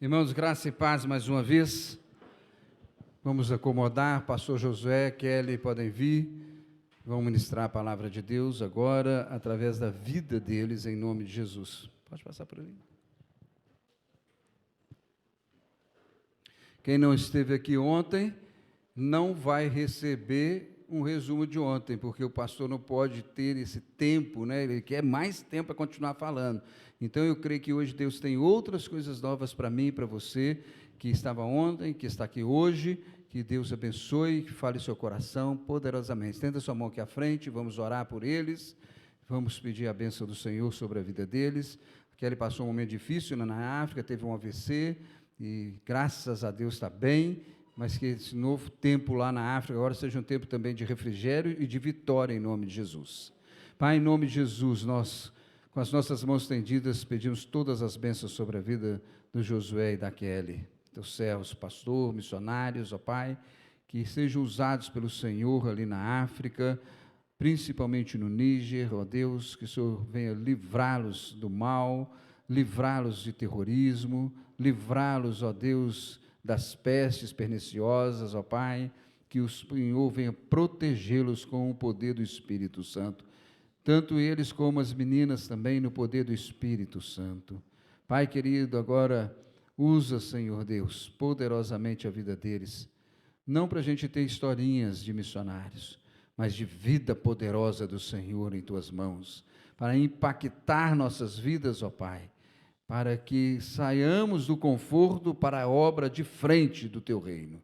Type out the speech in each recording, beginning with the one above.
Irmãos, graça e paz mais uma vez. Vamos acomodar. Pastor Josué, Kelly, podem vir. Vão ministrar a palavra de Deus agora, através da vida deles, em nome de Jesus. Pode passar por ali. Quem não esteve aqui ontem, não vai receber um resumo de ontem, porque o pastor não pode ter esse tempo, né? Ele quer mais tempo para continuar falando. Então, eu creio que hoje Deus tem outras coisas novas para mim e para você, que estava ontem, que está aqui hoje. Que Deus abençoe, que fale seu coração poderosamente. Estenda sua mão aqui à frente, vamos orar por eles, vamos pedir a bênção do Senhor sobre a vida deles. Kelly passou um momento difícil na África, teve um AVC, e graças a Deus está bem, mas que esse novo tempo lá na África agora seja um tempo também de refrigério e de vitória em nome de Jesus. Pai, em nome de Jesus, nós, com as nossas mãos estendidas, pedimos todas as bênçãos sobre a vida do Josué e da Kelly. Teus servos, pastor, missionários, ó Pai, que sejam usados pelo Senhor ali na África, principalmente no Níger, ó Deus, que o Senhor venha livrá-los do mal, livrá-los de terrorismo, livrá-los, ó Deus, das pestes perniciosas, ó Pai, que o Senhor venha protegê-los com o poder do Espírito Santo, tanto eles como as meninas também, no poder do Espírito Santo. Pai querido, agora usa, Senhor Deus, poderosamente a vida deles, não para a gente ter historinhas de missionários, mas de vida poderosa do Senhor em Tuas mãos, para impactar nossas vidas, ó Pai, para que saiamos do conforto para a obra de frente do Teu reino.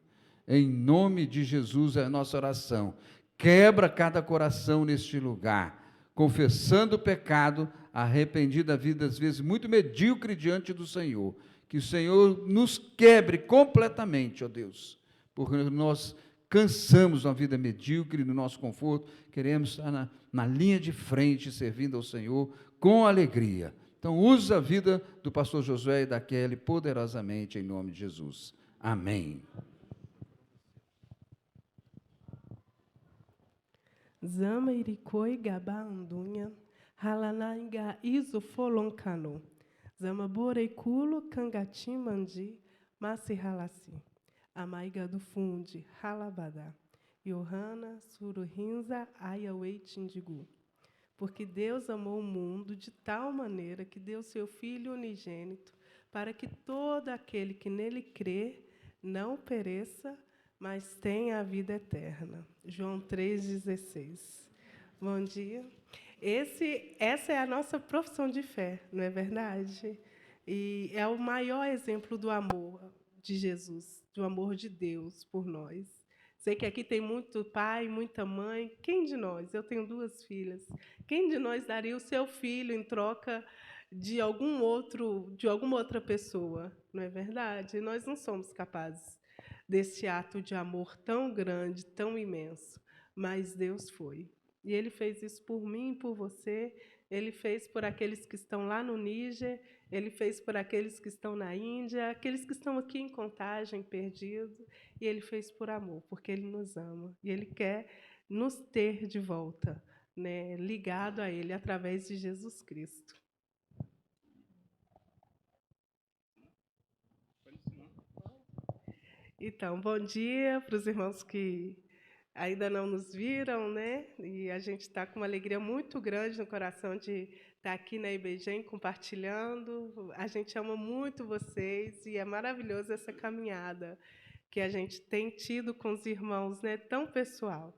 Em nome de Jesus é a nossa oração. Quebra cada coração neste lugar, confessando o pecado, arrependido da vida, às vezes muito medíocre diante do Senhor. Que o Senhor nos quebre completamente, ó Deus, porque nós cansamos uma vida medíocre no nosso conforto, queremos estar na linha de frente, servindo ao Senhor com alegria. Então, usa a vida do pastor Josué e da Kelly poderosamente, em nome de Jesus. Amém. Zama irikoi gaba andunha, halanainga iso foloncano. Zama boreikulo cangati mandi, masi halasi. Amaiga do fundi, halabada. Johanna suruhinza ayawei tindigu. Porque Deus amou o mundo de tal maneira que deu seu Filho unigênito, para que todo aquele que nele crê não pereça, mas tenha a vida eterna. João 3,16. Bom dia. Essa é a nossa profissão de fé, não é verdade? E é o maior exemplo do amor de Jesus, do amor de Deus por nós. Sei que aqui tem muito pai, muita mãe. Quem de nós? Eu tenho 2 filhas. Quem de nós daria o seu filho em troca de alguma outra pessoa? Não é verdade? Nós não somos capazes desse ato de amor tão grande, tão imenso, mas Deus foi. E Ele fez isso por mim, por você. Ele fez por aqueles que estão lá no Níger. Ele fez por aqueles que estão na Índia, aqueles que estão aqui em Contagem, perdidos. E Ele fez por amor, porque Ele nos ama. E Ele quer nos ter de volta, né, ligado a Ele, através de Jesus Cristo. Então, bom dia para os irmãos que ainda não nos viram, né? E a gente está com uma alegria muito grande no coração de estar aqui na IBGEM compartilhando. A gente ama muito vocês e é maravilhoso essa caminhada que a gente tem tido com os irmãos, né? Tão pessoal.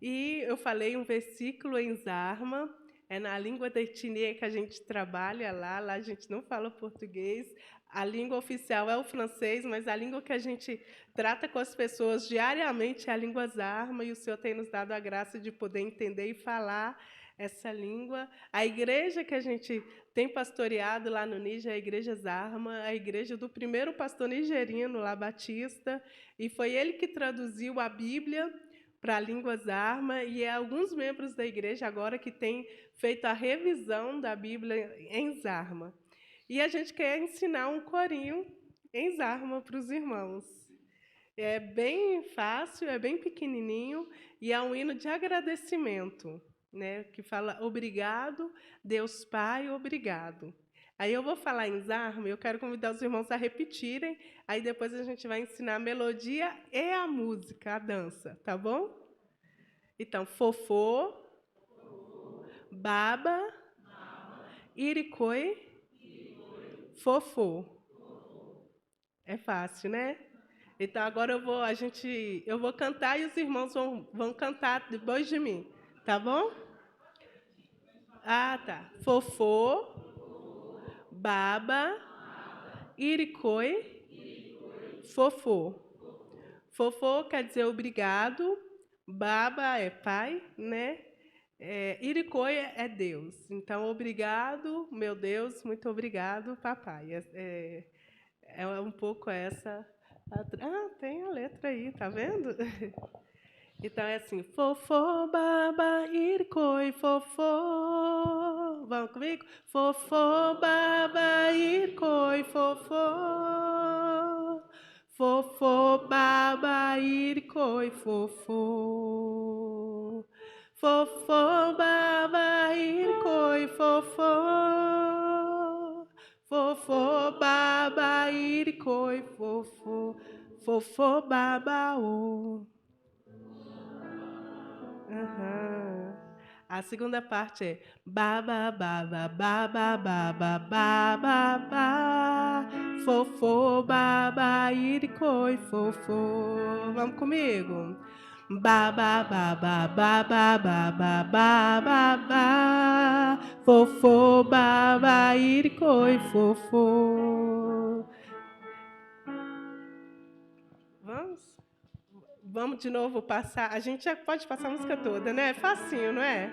E eu falei um versículo em Zarma, é na língua da etnia que a gente trabalha lá a gente não fala português, a língua oficial é o francês, mas a língua que a gente trata com as pessoas diariamente é a língua Zarma, e o Senhor tem nos dado a graça de poder entender e falar essa língua. A igreja que a gente tem pastoreado lá no Níger é a Igreja Zarma, a igreja do primeiro pastor nigeriano lá, Batista, e foi ele que traduziu a Bíblia para a língua Zarma, e é alguns membros da igreja agora que têm feito a revisão da Bíblia em Zarma. E a gente quer ensinar um corinho em Zarma para os irmãos. É bem fácil, é bem pequenininho, e é um hino de agradecimento, né, que fala: obrigado, Deus Pai, obrigado. Aí eu vou falar em Zarma, eu quero convidar os irmãos a repetirem, aí depois a gente vai ensinar a melodia e a música, a dança, tá bom? Então, fofô, baba, iricoi, fofô. É fácil, né? Então agora eu vou cantar e os irmãos vão cantar depois de mim, tá bom? Ah, tá. Fofô, baba, iricoi, fofô. Fofô quer dizer obrigado, baba é pai, né? Iricoi é Deus. Então, obrigado, meu Deus, muito obrigado, papai. É um pouco essa. Tem a letra aí, tá vendo? Então é assim: fofô, baba, iricoi, fofô. Vamos comigo? Fofô, baba, iricoi, fofô. Fofô, baba, iricoi, fofô. Fofô, baba, iricoi, fofô. Fofô, baba, iricoi, fofô. Fofô, baba, ô. Aham. A segunda parte é ba ba ba ba ba ba ba ba ba ba ba fofô ba ba iricoi fofô. Vamos comigo? Ba ba ba ba ba ba ba ba ba ba ba fofô ba ba iricoi fofô. Vamos? Vamos de novo passar. A gente já pode passar a música toda, né? É facinho, não é?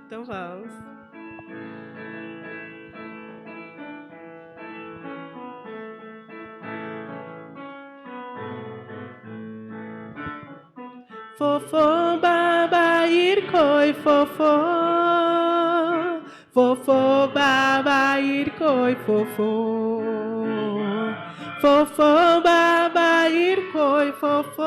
Então vamos. Fofô, baba, ircoi, fofô. Fofô, baba, ircoi, fofô. Fofô, baba, ircoi, fofô.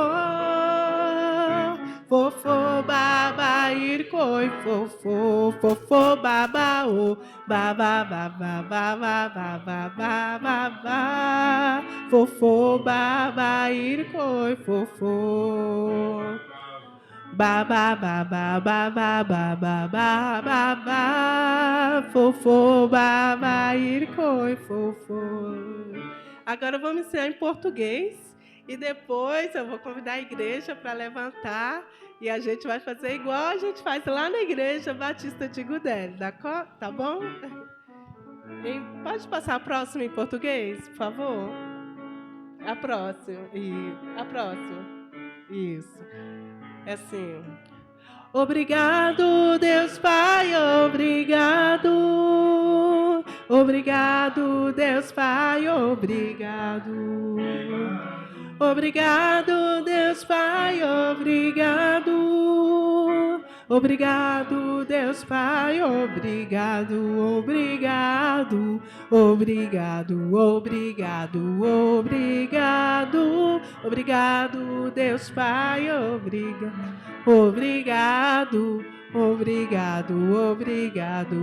Fofô, baba, ircoi, fofô. Fofô, baba, o. Baba, baba, baba, baba, baba, baba. Fofô, baba, ircoi, fofô. Ba ba ba ba ba ba ba ba ba ba ba fofô ba ba ircoi fofô. Agora vamos ensinar em português e depois eu vou convidar a igreja para levantar e a gente vai fazer igual a gente faz lá na igreja Batista de Gudeli, tá bom? Pode passar a próxima em português, por favor? A próxima. A próxima. Isso. É assim. Obrigado, Deus Pai, obrigado. Obrigado, Deus Pai, obrigado. Obrigado, Deus Pai, obrigado. Obrigado, Deus Pai, obrigado, obrigado. Obrigado, obrigado, obrigado. Obrigado, Deus Pai, obrigado. Obrigado, obrigado, obrigado,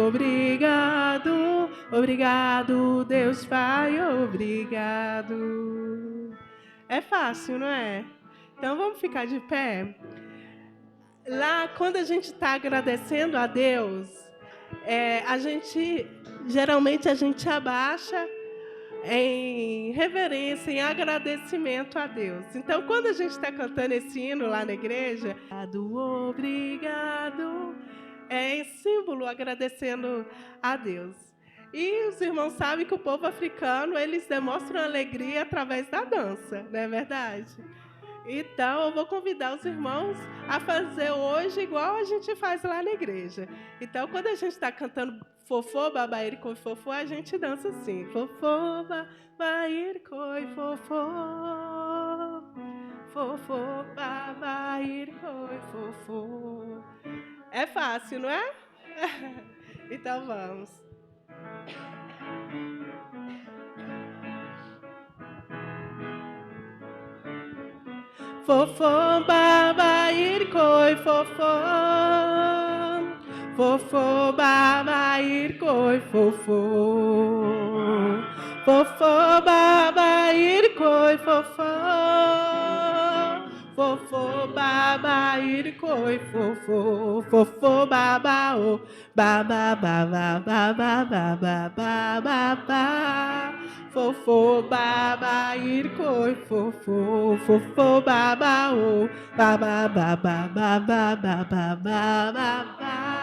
obrigado. Obrigado, Deus Pai, obrigado. É fácil, não é? Então vamos ficar de pé. Lá, quando a gente está agradecendo a Deus, geralmente a gente abaixa em reverência, em agradecimento a Deus. Então, quando a gente está cantando esse hino lá na igreja, obrigado, é em símbolo agradecendo a Deus. E os irmãos sabem que o povo africano, eles demonstram alegria através da dança, não é verdade? Então, eu vou convidar os irmãos a fazer hoje igual a gente faz lá na igreja. Então, quando a gente está cantando fofô, babaíri, coi, fofô, a gente dança assim. Fofô, babaíri, coi, fofô. Fofô, babaíri, coi, fofô. É fácil, não é? Então, vamos. Fofô, baba, ircoi, fofô. Fofo baba irkoi fofo. Fofo baba irkoi fofo. Fofo baba irkoi fofo. Fofo baba o. Baba baba baba baba baba. Fofo baba irkoi fofo. Fofo baba o. Baba baba baba baba baba.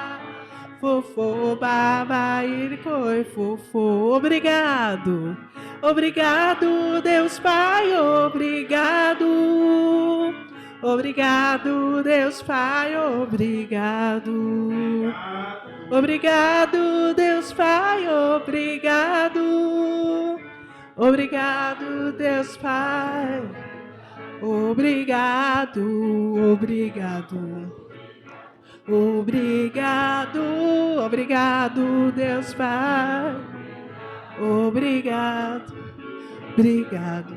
Fofo, baba, iricoi, fofo. Obrigado, obrigado, Deus Pai, obrigado. Obrigado, Deus Pai, obrigado. Obrigado, Deus Pai, obrigado. Obrigado, Deus Pai. Obrigado, obrigado. Obrigado, obrigado, Deus Pai. Obrigado, obrigado.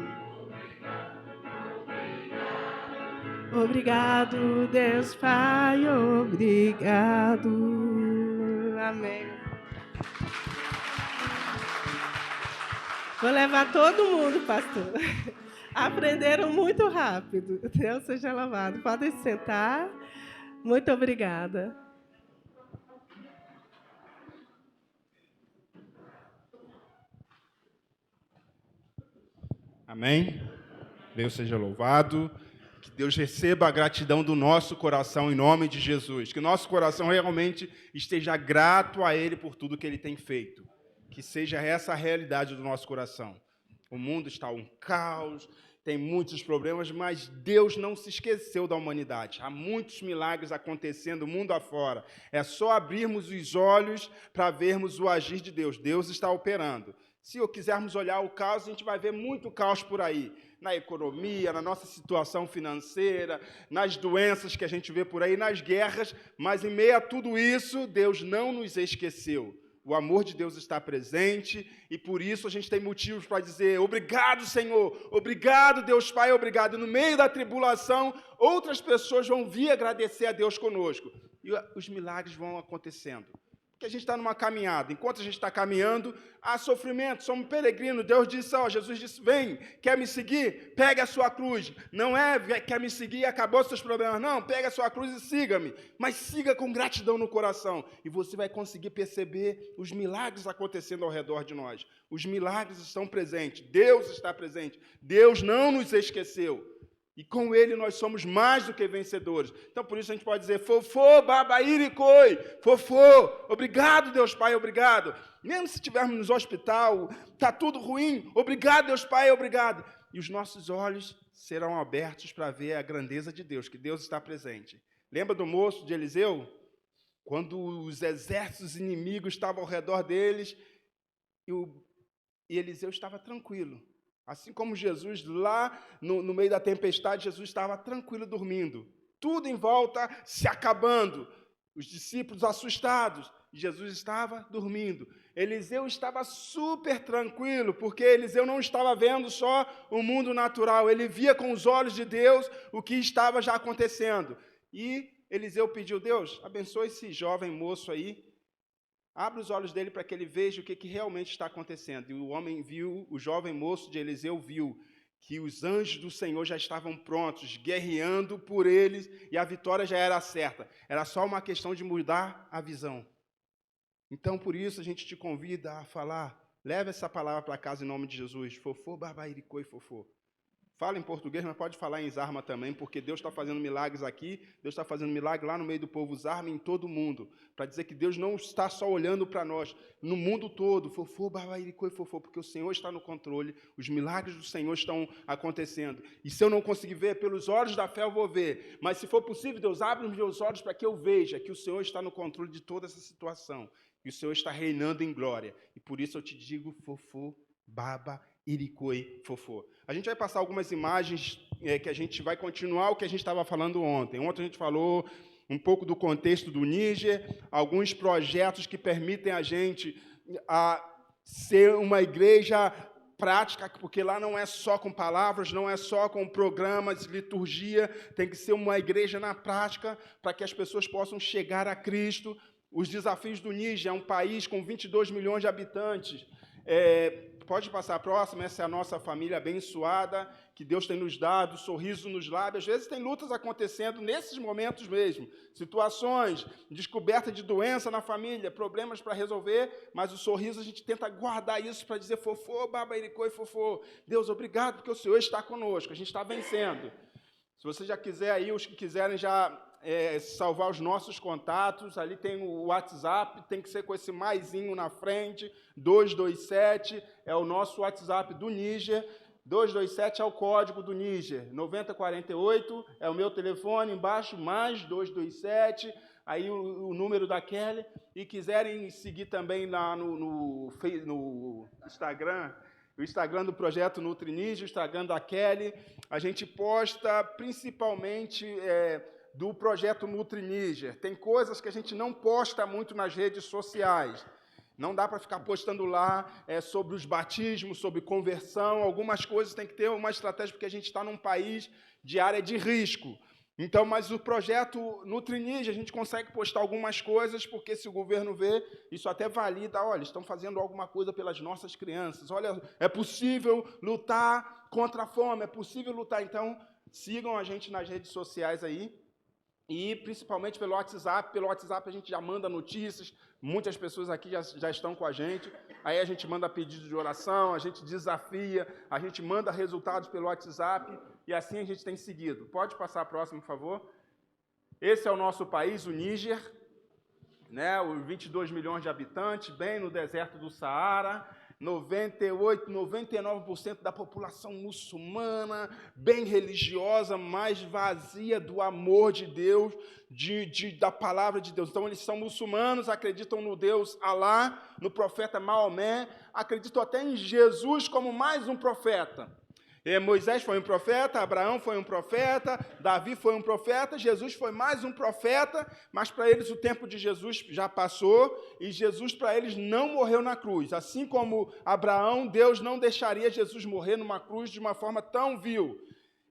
Obrigado, Deus Pai, obrigado. Amém. Vou levar todo mundo, pastor. Aprenderam muito rápido. Deus seja louvado. Podem sentar. Muito obrigada. Amém? Deus seja louvado. Que Deus receba a gratidão do nosso coração em nome de Jesus. Que nosso coração realmente esteja grato a Ele por tudo que Ele tem feito. Que seja essa a realidade do nosso coração. O mundo está um caos, tem muitos problemas, mas Deus não se esqueceu da humanidade. Há muitos milagres acontecendo mundo afora. É só abrirmos os olhos para vermos o agir de Deus. Deus está operando. Se quisermos olhar o caos, a gente vai ver muito caos por aí. Na economia, na nossa situação financeira, nas doenças que a gente vê por aí, nas guerras. Mas em meio a tudo isso, Deus não nos esqueceu. O amor de Deus está presente e por isso a gente tem motivos para dizer obrigado, Senhor, obrigado, Deus Pai, obrigado. No meio da tribulação, outras pessoas vão vir agradecer a Deus conosco e os milagres vão acontecendo. Porque a gente está numa caminhada. Enquanto a gente está caminhando, há sofrimento, somos peregrinos. Deus disse, Jesus disse, vem, quer me seguir? Pegue a sua cruz. Não é, quer me seguir e acabou os seus problemas. Não, pegue a sua cruz e siga-me. Mas siga com gratidão no coração. E você vai conseguir perceber os milagres acontecendo ao redor de nós. Os milagres estão presentes. Deus está presente. Deus não nos esqueceu. E com Ele nós somos mais do que vencedores. Então, por isso a gente pode dizer, fofô, babairicoi, fofô, obrigado, Deus Pai, obrigado. Mesmo se estivermos no hospital, está tudo ruim, obrigado, Deus Pai, obrigado. E os nossos olhos serão abertos para ver a grandeza de Deus, que Deus está presente. Lembra do moço de Eliseu? Quando os exércitos inimigos estavam ao redor deles, e Eliseu estava tranquilo. Assim como Jesus, lá no meio da tempestade, Jesus estava tranquilo dormindo. Tudo em volta se acabando. Os discípulos assustados. Jesus estava dormindo. Eliseu estava super tranquilo, porque Eliseu não estava vendo só o mundo natural. Ele via com os olhos de Deus o que estava já acontecendo. E Eliseu pediu, Deus, abençoe esse jovem moço aí. Abre os olhos dele para que ele veja o que realmente está acontecendo. E o homem viu, o jovem moço de Eliseu viu que os anjos do Senhor já estavam prontos, guerreando por eles, e a vitória já era certa. Era só uma questão de mudar a visão. Então, por isso, a gente te convida a falar, leve essa palavra para casa em nome de Jesus. Fofô, barbairicoi, fofô. Fala em português, mas pode falar em Zarma também, porque Deus está fazendo milagres aqui, Deus está fazendo milagre lá no meio do povo Zarma, em todo o mundo, para dizer que Deus não está só olhando para nós, no mundo todo, fofô, barbairicoi, fofô, porque o Senhor está no controle, os milagres do Senhor estão acontecendo. E se eu não conseguir ver, pelos olhos da fé eu vou ver, mas se for possível, Deus abre os meus olhos para que eu veja que o Senhor está no controle de toda essa situação, e o Senhor está reinando em glória. E por isso eu te digo, fofô, baba, iricoi, fofô. A gente vai passar algumas imagens que a gente vai continuar o que a gente estava falando ontem. Ontem a gente falou um pouco do contexto do Níger, alguns projetos que permitem a gente ser uma igreja prática, porque lá não é só com palavras, não é só com programas, liturgia, tem que ser uma igreja na prática para que as pessoas possam chegar a Cristo. os desafios do Níger, é um país com 22 milhões de habitantes. Pode passar a próxima, essa é a nossa família abençoada, que Deus tem nos dado, sorriso nos lábios. Às vezes tem lutas acontecendo nesses momentos mesmo, situações, descoberta de doença na família, problemas para resolver, mas o sorriso a gente tenta guardar isso para dizer, fofô, babairicoi, fofô, Deus, obrigado, porque o Senhor está conosco, a gente está vencendo. Se você já quiser aí, os que quiserem já salvar os nossos contatos, ali tem o WhatsApp, tem que ser com esse maisinho na frente, 227, é o nosso WhatsApp do Níger, 227 é o código do Níger, 9048 é o meu telefone, embaixo, mais 227, aí o número da Kelly, e quiserem seguir também lá no Instagram, o Instagram do Projeto Nutri Níger, o Instagram da Kelly, a gente posta principalmente do Projeto Nutri Níger. Tem coisas que a gente não posta muito nas redes sociais. Não dá para ficar postando lá sobre os batismos, sobre conversão. Algumas coisas tem que ter uma estratégia, porque a gente está num país de área de risco. Então, mas o projeto Nutri Níger, a gente consegue postar algumas coisas, porque se o governo vê, isso até valida, olha, estão fazendo alguma coisa pelas nossas crianças. Olha, é possível lutar contra a fome, é possível lutar. Então, sigam a gente nas redes sociais aí. E, principalmente, pelo WhatsApp. Pelo WhatsApp, a gente já manda notícias. Muitas pessoas aqui já estão com a gente. Aí, a gente manda pedido de oração, a gente desafia, a gente manda resultados pelo WhatsApp. E, assim, a gente tem seguido. Pode passar a próxima, por favor? Esse é o nosso país, o Níger. Né, os 22 milhões de habitantes, bem no deserto do Saara. 98, 99% da população muçulmana, bem religiosa, mas vazia do amor de Deus, da palavra de Deus. Então, eles são muçulmanos, acreditam no Deus Alá, no profeta Maomé, acreditam até em Jesus como mais um profeta. Moisés foi um profeta, Abraão foi um profeta, Davi foi um profeta, Jesus foi mais um profeta, mas para eles o tempo de Jesus já passou e Jesus para eles não morreu na cruz. Assim como Abraão, Deus não deixaria Jesus morrer numa cruz de uma forma tão vil.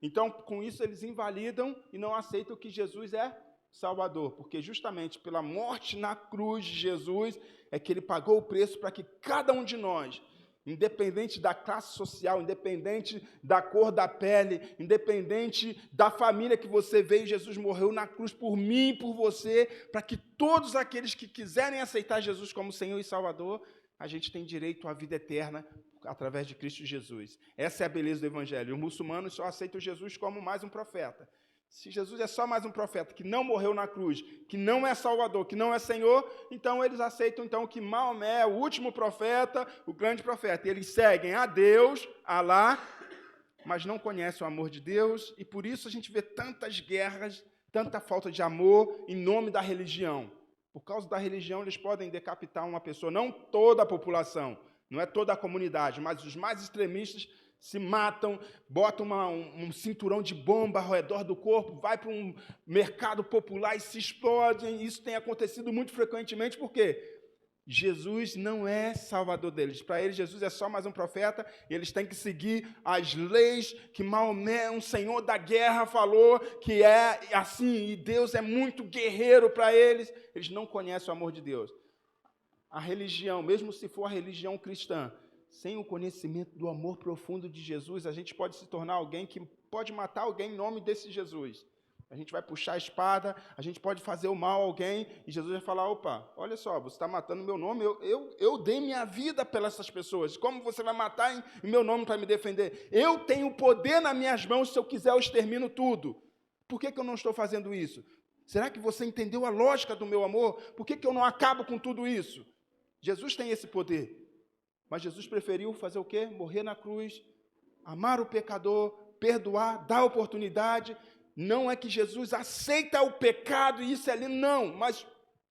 Então, com isso, eles invalidam e não aceitam que Jesus é Salvador, porque justamente pela morte na cruz de Jesus é que ele pagou o preço para que cada um de nós, independente da classe social, independente da cor da pele, independente da família que você veio, Jesus morreu na cruz por mim e por você, para que todos aqueles que quiserem aceitar Jesus como Senhor e Salvador, a gente tem direito à vida eterna através de Cristo Jesus. Essa é a beleza do Evangelho. Os muçulmanos só aceitam Jesus como mais um profeta. Se Jesus é só mais um profeta que não morreu na cruz, que não é Salvador, que não é Senhor, então eles aceitam que Maomé é o último profeta, o grande profeta. E eles seguem a Deus, Alá, mas não conhecem o amor de Deus, e por isso a gente vê tantas guerras, tanta falta de amor em nome da religião. Por causa da religião, eles podem decapitar uma pessoa, não toda a população, não é toda a comunidade, mas os mais extremistas se matam, botam um cinturão de bomba ao redor do corpo, vai para um mercado popular e se explodem. Isso tem acontecido muito frequentemente, porque Jesus não é salvador deles. Para eles, Jesus é só mais um profeta, e eles têm que seguir as leis que Maomé, um senhor da guerra, falou que é assim, e Deus é muito guerreiro para eles. Eles não conhecem o amor de Deus. A religião, mesmo se for a religião cristã, sem o conhecimento do amor profundo de Jesus, a gente pode se tornar alguém que pode matar alguém em nome desse Jesus. A gente vai puxar a espada, a gente pode fazer o mal a alguém, e Jesus vai falar, opa, olha só, você está matando o meu nome, eu dei minha vida pelas essas pessoas, como você vai matar em meu nome para me defender? Eu tenho poder nas minhas mãos, se eu quiser eu extermino tudo. Por que eu não estou fazendo isso? Será que você entendeu a lógica do meu amor? Por que eu não acabo com tudo isso? Jesus tem esse poder. Mas Jesus preferiu fazer o quê? Morrer na cruz, amar o pecador, perdoar, dar oportunidade. Não é que Jesus aceita o pecado e isso é ali, não, mas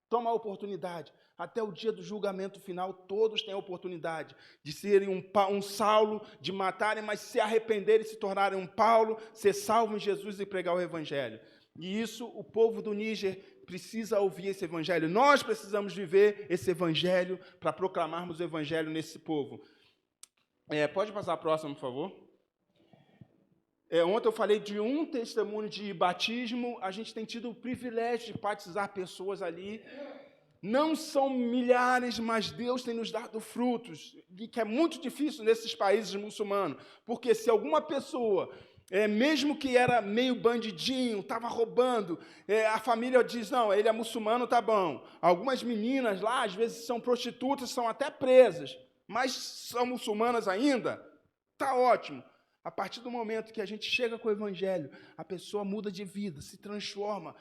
toma a oportunidade. Até o dia do julgamento final, todos têm a oportunidade de serem um Saulo, de matarem, mas se arrependerem e se tornarem um Paulo, ser salvo em Jesus e pregar o Evangelho. E isso, o povo do Níger precisa ouvir esse Evangelho. Nós precisamos viver esse Evangelho para proclamarmos o Evangelho nesse povo. Pode passar a próxima, por favor? Ontem eu falei de um testemunho de batismo. A gente tem tido o privilégio de batizar pessoas ali. Não são milhares, mas Deus tem nos dado frutos, e que é muito difícil nesses países muçulmanos, porque se alguma pessoa, mesmo que era meio bandidinho, estava roubando, a família diz, não, ele é muçulmano, tá bom. Algumas meninas lá, às vezes, são prostitutas, são até presas, mas são muçulmanas ainda, tá ótimo. A partir do momento que a gente chega com o evangelho, a pessoa muda de vida, se transforma,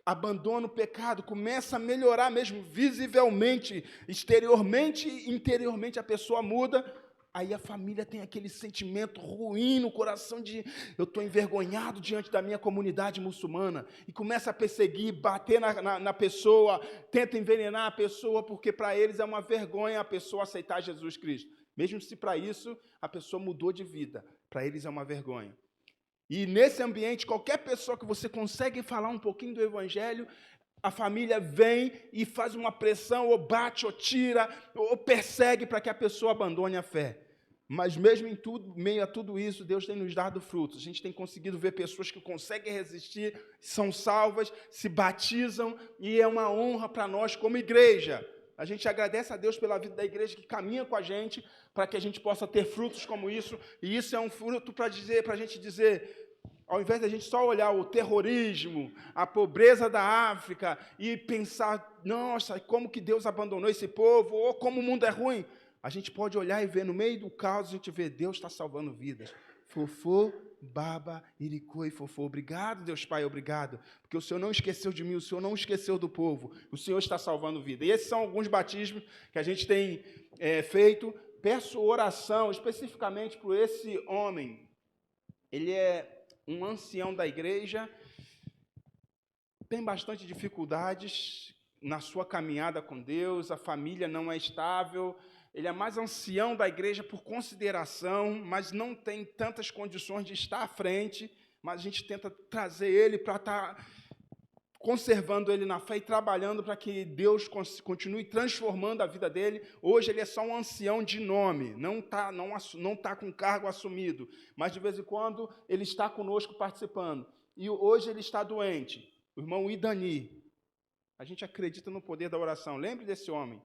abandona o pecado, começa a melhorar mesmo visivelmente, exteriormente e interiormente a pessoa muda, aí a família tem aquele sentimento ruim no coração de eu estou envergonhado diante da minha comunidade muçulmana, e começa a perseguir, bater na pessoa, tenta envenenar a pessoa, porque para eles é uma vergonha a pessoa aceitar Jesus Cristo. Mesmo se para isso a pessoa mudou de vida, para eles é uma vergonha. E nesse ambiente, qualquer pessoa que você consegue falar um pouquinho do evangelho, a família vem e faz uma pressão, ou bate, ou tira, ou persegue para que a pessoa abandone a fé. Mas mesmo em tudo, meio a tudo isso, Deus tem nos dado frutos. A gente tem conseguido ver pessoas que conseguem resistir, são salvas, se batizam, e é uma honra para nós como igreja. A gente agradece a Deus pela vida da igreja que caminha com a gente, para que a gente possa ter frutos como isso, e isso é um fruto para a gente dizer, ao invés de a gente só olhar o terrorismo, a pobreza da África, e pensar, nossa, como que Deus abandonou esse povo, ou como o mundo é ruim, a gente pode olhar e ver, no meio do caos, a gente vê, Deus está salvando vidas. Fofô, Baba, Iricô e Fofô. Obrigado, Deus Pai, obrigado. Porque o Senhor não esqueceu de mim, o Senhor não esqueceu do povo. O Senhor está salvando vida. E esses são alguns batismos que a gente tem feito. Peço oração especificamente por esse homem. Ele é um ancião da igreja, tem bastante dificuldades na sua caminhada com Deus, a família não é estável. Ele é mais ancião da igreja por consideração, mas não tem tantas condições de estar à frente, mas a gente tenta trazer ele para estar conservando ele na fé e trabalhando para que Deus continue transformando a vida dele. Hoje ele é só um ancião de nome, não tá com cargo assumido, mas de vez em quando ele está conosco participando. E hoje ele está doente, o irmão Idani. A gente acredita no poder da oração. Lembre desse homem.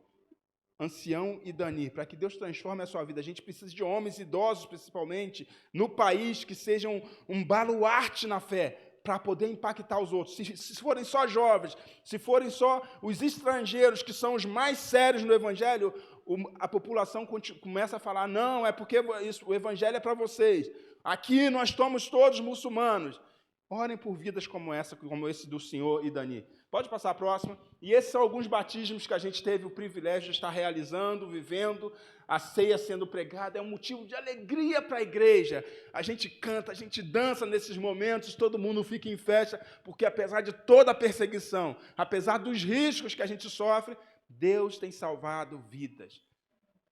Ancião e Dani, para que Deus transforme a sua vida. A gente precisa de homens idosos, principalmente, no país, que sejam um baluarte na fé, para poder impactar os outros. Se forem só jovens, se forem só os estrangeiros, que são os mais sérios no Evangelho, a população começa a falar, não, é porque o Evangelho é para vocês. Aqui nós somos todos muçulmanos. Orem por vidas como essa, como esse do senhor e Dani. Pode passar a próxima. E esses são alguns batismos que a gente teve o privilégio de estar realizando, vivendo, a ceia sendo pregada. É um motivo de alegria para a igreja. A gente canta, a gente dança nesses momentos, todo mundo fica em festa, porque apesar de toda a perseguição, apesar dos riscos que a gente sofre, Deus tem salvado vidas.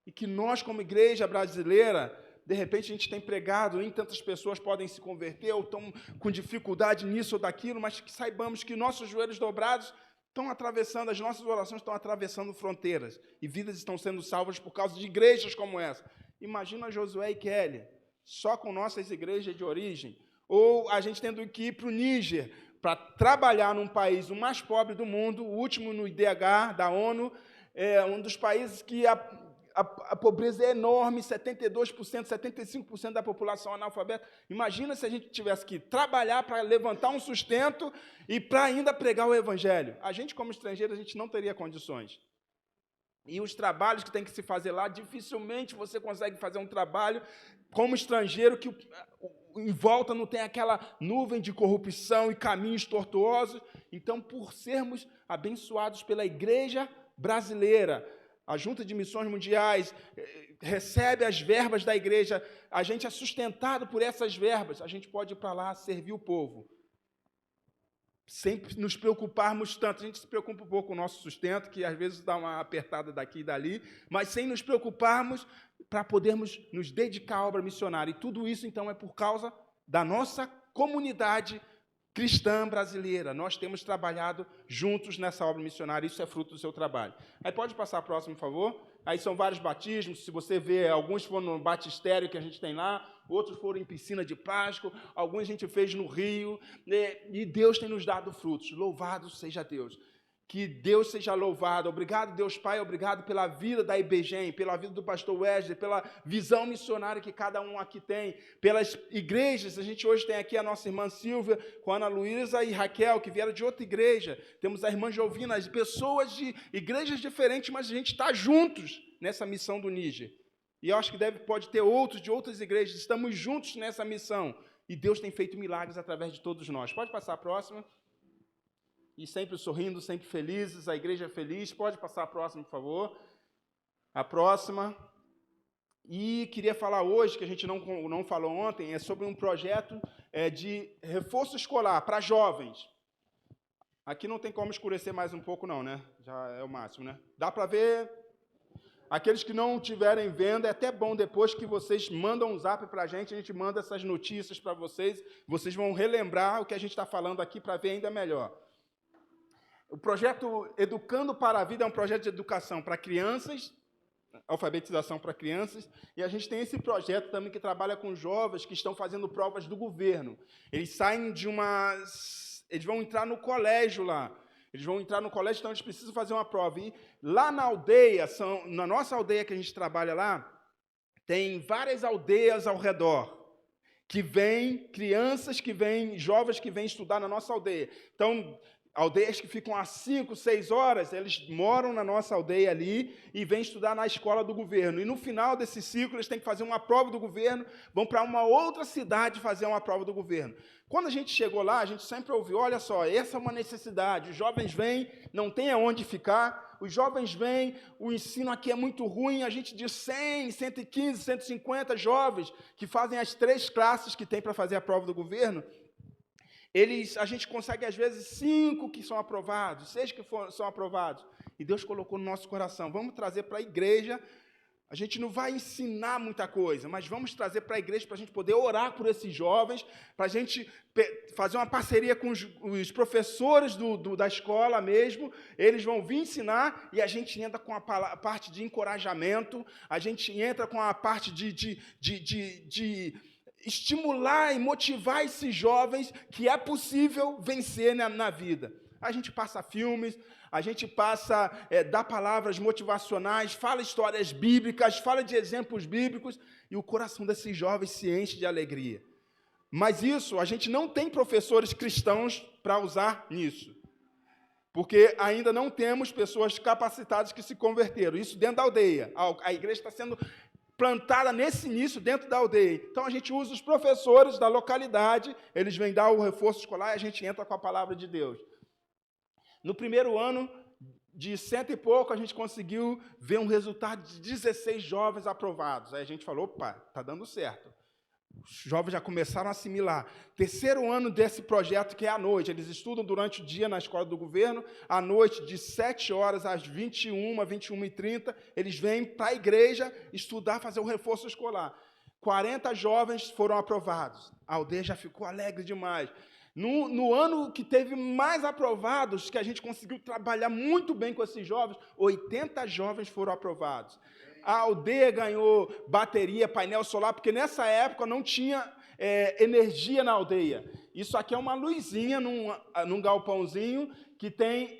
E que nós, como igreja brasileira, de repente a gente tem pregado, nem tantas pessoas podem se converter, ou estão com dificuldade nisso ou daquilo, mas que saibamos que nossos joelhos dobrados estão atravessando, as nossas orações estão atravessando fronteiras, e vidas estão sendo salvas por causa de igrejas como essa. Imagina Josué e Kelly, só com nossas igrejas de origem, ou a gente tendo que ir para o Níger, para trabalhar num país o mais pobre do mundo, o último no IDH da ONU, um dos países que a pobreza é enorme, 72%, 75% da população analfabeta. Imagina se a gente tivesse que trabalhar para levantar um sustento e para ainda pregar o Evangelho. A gente, como estrangeiro, a gente não teria condições. E os trabalhos que tem que se fazer lá, dificilmente você consegue fazer um trabalho como estrangeiro que em volta não tem aquela nuvem de corrupção e caminhos tortuosos. Então, por sermos abençoados pela igreja brasileira, a Junta de Missões Mundiais recebe as verbas da igreja, a gente é sustentado por essas verbas, a gente pode ir para lá servir o povo. Sem nos preocuparmos tanto, a gente se preocupa um pouco com o nosso sustento, que às vezes dá uma apertada daqui e dali, mas sem nos preocuparmos para podermos nos dedicar à obra missionária. E tudo isso, então, é por causa da nossa comunidade cristã brasileira. Nós temos trabalhado juntos nessa obra missionária, isso é fruto do seu trabalho. Aí pode passar a próxima, por favor. Aí são vários batismos, se você vê, alguns foram no batistério que a gente tem lá, outros foram em piscina de Páscoa, alguns a gente fez no Rio, e Deus tem nos dado frutos. Louvado seja Deus. Que Deus seja louvado. Obrigado, Deus Pai, obrigado pela vida da IBGEM, pela vida do pastor Wesley, pela visão missionária que cada um aqui tem, pelas igrejas. A gente hoje tem aqui a nossa irmã Silvia, com a Ana Luísa e Raquel, que vieram de outra igreja. Temos a irmã Jovina, as pessoas de igrejas diferentes, mas a gente está juntos nessa missão do Níger. E eu acho que pode ter outros de outras igrejas. Estamos juntos nessa missão. E Deus tem feito milagres através de todos nós. Pode passar a próxima. E sempre sorrindo, sempre felizes, a igreja feliz. Pode passar a próxima, por favor. A próxima. E queria falar hoje, que a gente não falou ontem, é sobre um projeto de reforço escolar para jovens. Aqui não tem como escurecer mais um pouco, não, né? Já é o máximo, né? Dá para ver. Aqueles que não estiverem vendo, é até bom depois que vocês mandam um zap para a gente manda essas notícias para vocês. Vocês vão relembrar o que a gente está falando aqui para ver ainda melhor. O projeto Educando para a Vida é um projeto de educação para crianças, alfabetização para crianças, e a gente tem esse projeto também que trabalha com jovens que estão fazendo provas do governo. Eles saem eles vão entrar no colégio lá. Eles vão entrar no colégio, então eles precisam fazer uma prova. E lá na aldeia, na nossa aldeia que a gente trabalha lá, tem várias aldeias ao redor, que vêm crianças, jovens que vêm estudar na nossa aldeia. Então, aldeias que ficam a 5, 6 horas, eles moram na nossa aldeia ali e vêm estudar na escola do governo. E no final desse ciclo, eles têm que fazer uma prova do governo, vão para uma outra cidade fazer uma prova do governo. Quando a gente chegou lá, a gente sempre ouviu, olha só, essa é uma necessidade, os jovens vêm, não tem aonde ficar, os jovens vêm, o ensino aqui é muito ruim, a gente diz 100, 115, 150 jovens que fazem as 3 classes que tem para fazer a prova do governo. A gente consegue, às vezes, 5 que são aprovados, 6 que são aprovados. E Deus colocou no nosso coração, vamos trazer para a igreja. A gente não vai ensinar muita coisa, mas vamos trazer para a igreja para a gente poder orar por esses jovens, para a gente fazer uma parceria com os professores da escola mesmo. Eles vão vir ensinar e a gente entra com a parte de encorajamento, a gente entra com a parte de estimular e motivar esses jovens que é possível vencer na vida. A gente passa filmes, a gente dá palavras motivacionais, fala histórias bíblicas, fala de exemplos bíblicos, e o coração desses jovens se enche de alegria. Mas isso, a gente não tem professores cristãos para usar nisso, porque ainda não temos pessoas capacitadas que se converteram. Isso dentro da aldeia. A igreja está sendo plantada nesse início dentro da aldeia. Então, a gente usa os professores da localidade, eles vêm dar o reforço escolar e a gente entra com a palavra de Deus. No primeiro ano, de 100 e pouco, a gente conseguiu ver um resultado de 16 jovens aprovados. Aí a gente falou, opa, está dando certo. Os jovens já começaram a assimilar. Terceiro ano desse projeto, que é à noite. Eles estudam durante o dia na escola do governo. À noite, de 7 horas às 21, 21h30, eles vêm para a igreja estudar, fazer o reforço escolar. 40 jovens foram aprovados. A aldeia já ficou alegre demais. No ano que teve mais aprovados, que a gente conseguiu trabalhar muito bem com esses jovens, 80 jovens foram aprovados. A aldeia ganhou bateria, painel solar, porque nessa época não tinha energia na aldeia. Isso aqui é uma luzinha num galpãozinho que tem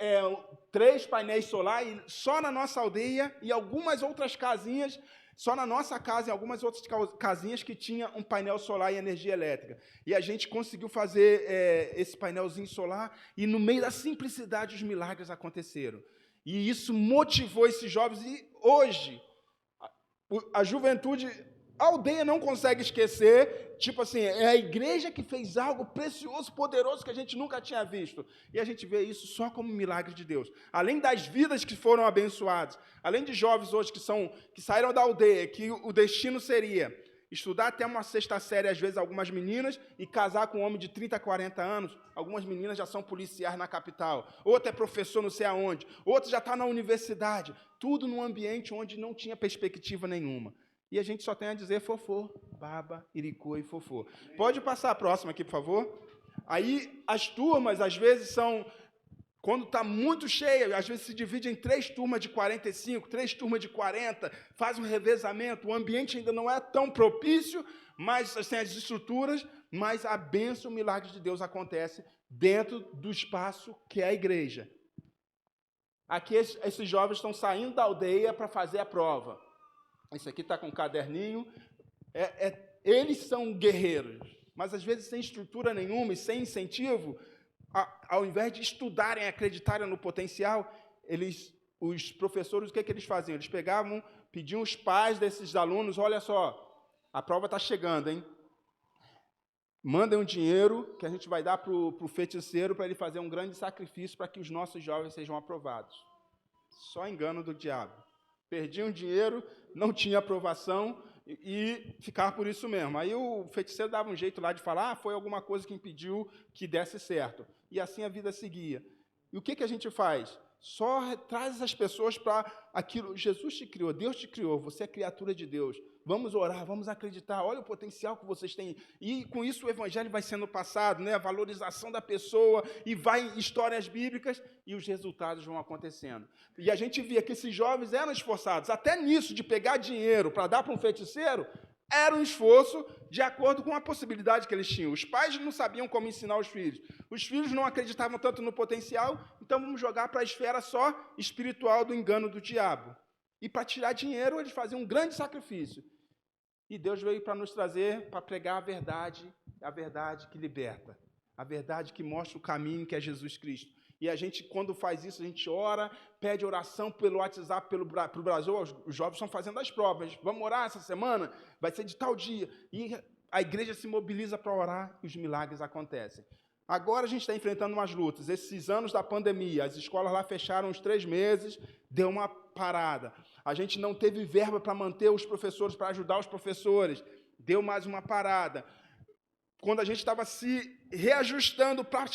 3 painéis solares só na nossa aldeia e algumas outras casinhas, só na nossa casa e algumas outras casinhas que tinha um painel solar e energia elétrica. E a gente conseguiu fazer esse painelzinho solar e no meio da simplicidade os milagres aconteceram. E isso motivou esses jovens e hoje a juventude, a aldeia não consegue esquecer, tipo assim, é a igreja que fez algo precioso, poderoso, que a gente nunca tinha visto. E a gente vê isso só como milagre de Deus. Além das vidas que foram abençoadas, além de jovens hoje que saíram da aldeia, que o destino seria estudar até uma 6ª série, às vezes, algumas meninas, e casar com um homem de 30, 40 anos. Algumas meninas já são policiais na capital, outra é professor não sei aonde, outra já está na universidade. Tudo num ambiente onde não tinha perspectiva nenhuma. E a gente só tem a dizer fofô, baba, iricô e fofô. Pode passar a próxima aqui, por favor? Aí, as turmas, às vezes, quando está muito cheia, às vezes se divide em 3 turmas de 45, 3 turmas de 40, faz um revezamento, o ambiente ainda não é tão propício, mas assim, as estruturas, mas a bênção, o milagre de Deus acontece dentro do espaço que é a igreja. Aqui esses jovens estão saindo da aldeia para fazer a prova. Esse aqui está com um caderninho. Eles são guerreiros, mas às vezes sem estrutura nenhuma e sem incentivo, ao invés de estudarem e acreditarem no potencial, os professores, o que eles faziam? Eles pegavam, pediam os pais desses alunos, olha só, a prova está chegando, hein? Mandem um dinheiro que a gente vai dar para o feiticeiro para ele fazer um grande sacrifício para que os nossos jovens sejam aprovados. Só engano do diabo. Perdiam dinheiro, não tinha aprovação e ficava por isso mesmo. Aí o feiticeiro dava um jeito lá de falar, foi alguma coisa que impediu que desse certo. E assim a vida seguia. E o que a gente faz? Só traz essas pessoas para aquilo. Jesus te criou, Deus te criou, você é criatura de Deus. Vamos orar, vamos acreditar, olha o potencial que vocês têm. E com isso o evangelho vai sendo passado, né? A valorização da pessoa, e vai em histórias bíblicas, e os resultados vão acontecendo. E a gente via que esses jovens eram esforçados, até nisso, de pegar dinheiro para dar para um feiticeiro, era um esforço de acordo com a possibilidade que eles tinham. Os pais não sabiam como ensinar os filhos não acreditavam tanto no potencial, então vamos jogar para a esfera só espiritual do engano do diabo. E para tirar dinheiro, eles faziam um grande sacrifício. E Deus veio para nos trazer, para pregar a verdade que liberta, a verdade que mostra o caminho, que é Jesus Cristo. E a gente, quando faz isso, a gente ora, pede oração pelo WhatsApp, para o Brasil, os jovens estão fazendo as provas. Vamos orar essa semana? Vai ser de tal dia. E a igreja se mobiliza para orar e os milagres acontecem. Agora a gente está enfrentando umas lutas. Esses anos da pandemia, as escolas lá fecharam uns 3 meses, deu uma parada. A gente não teve verba para manter os professores, para ajudar os professores, deu mais uma parada. Quando a gente estava se reajustando para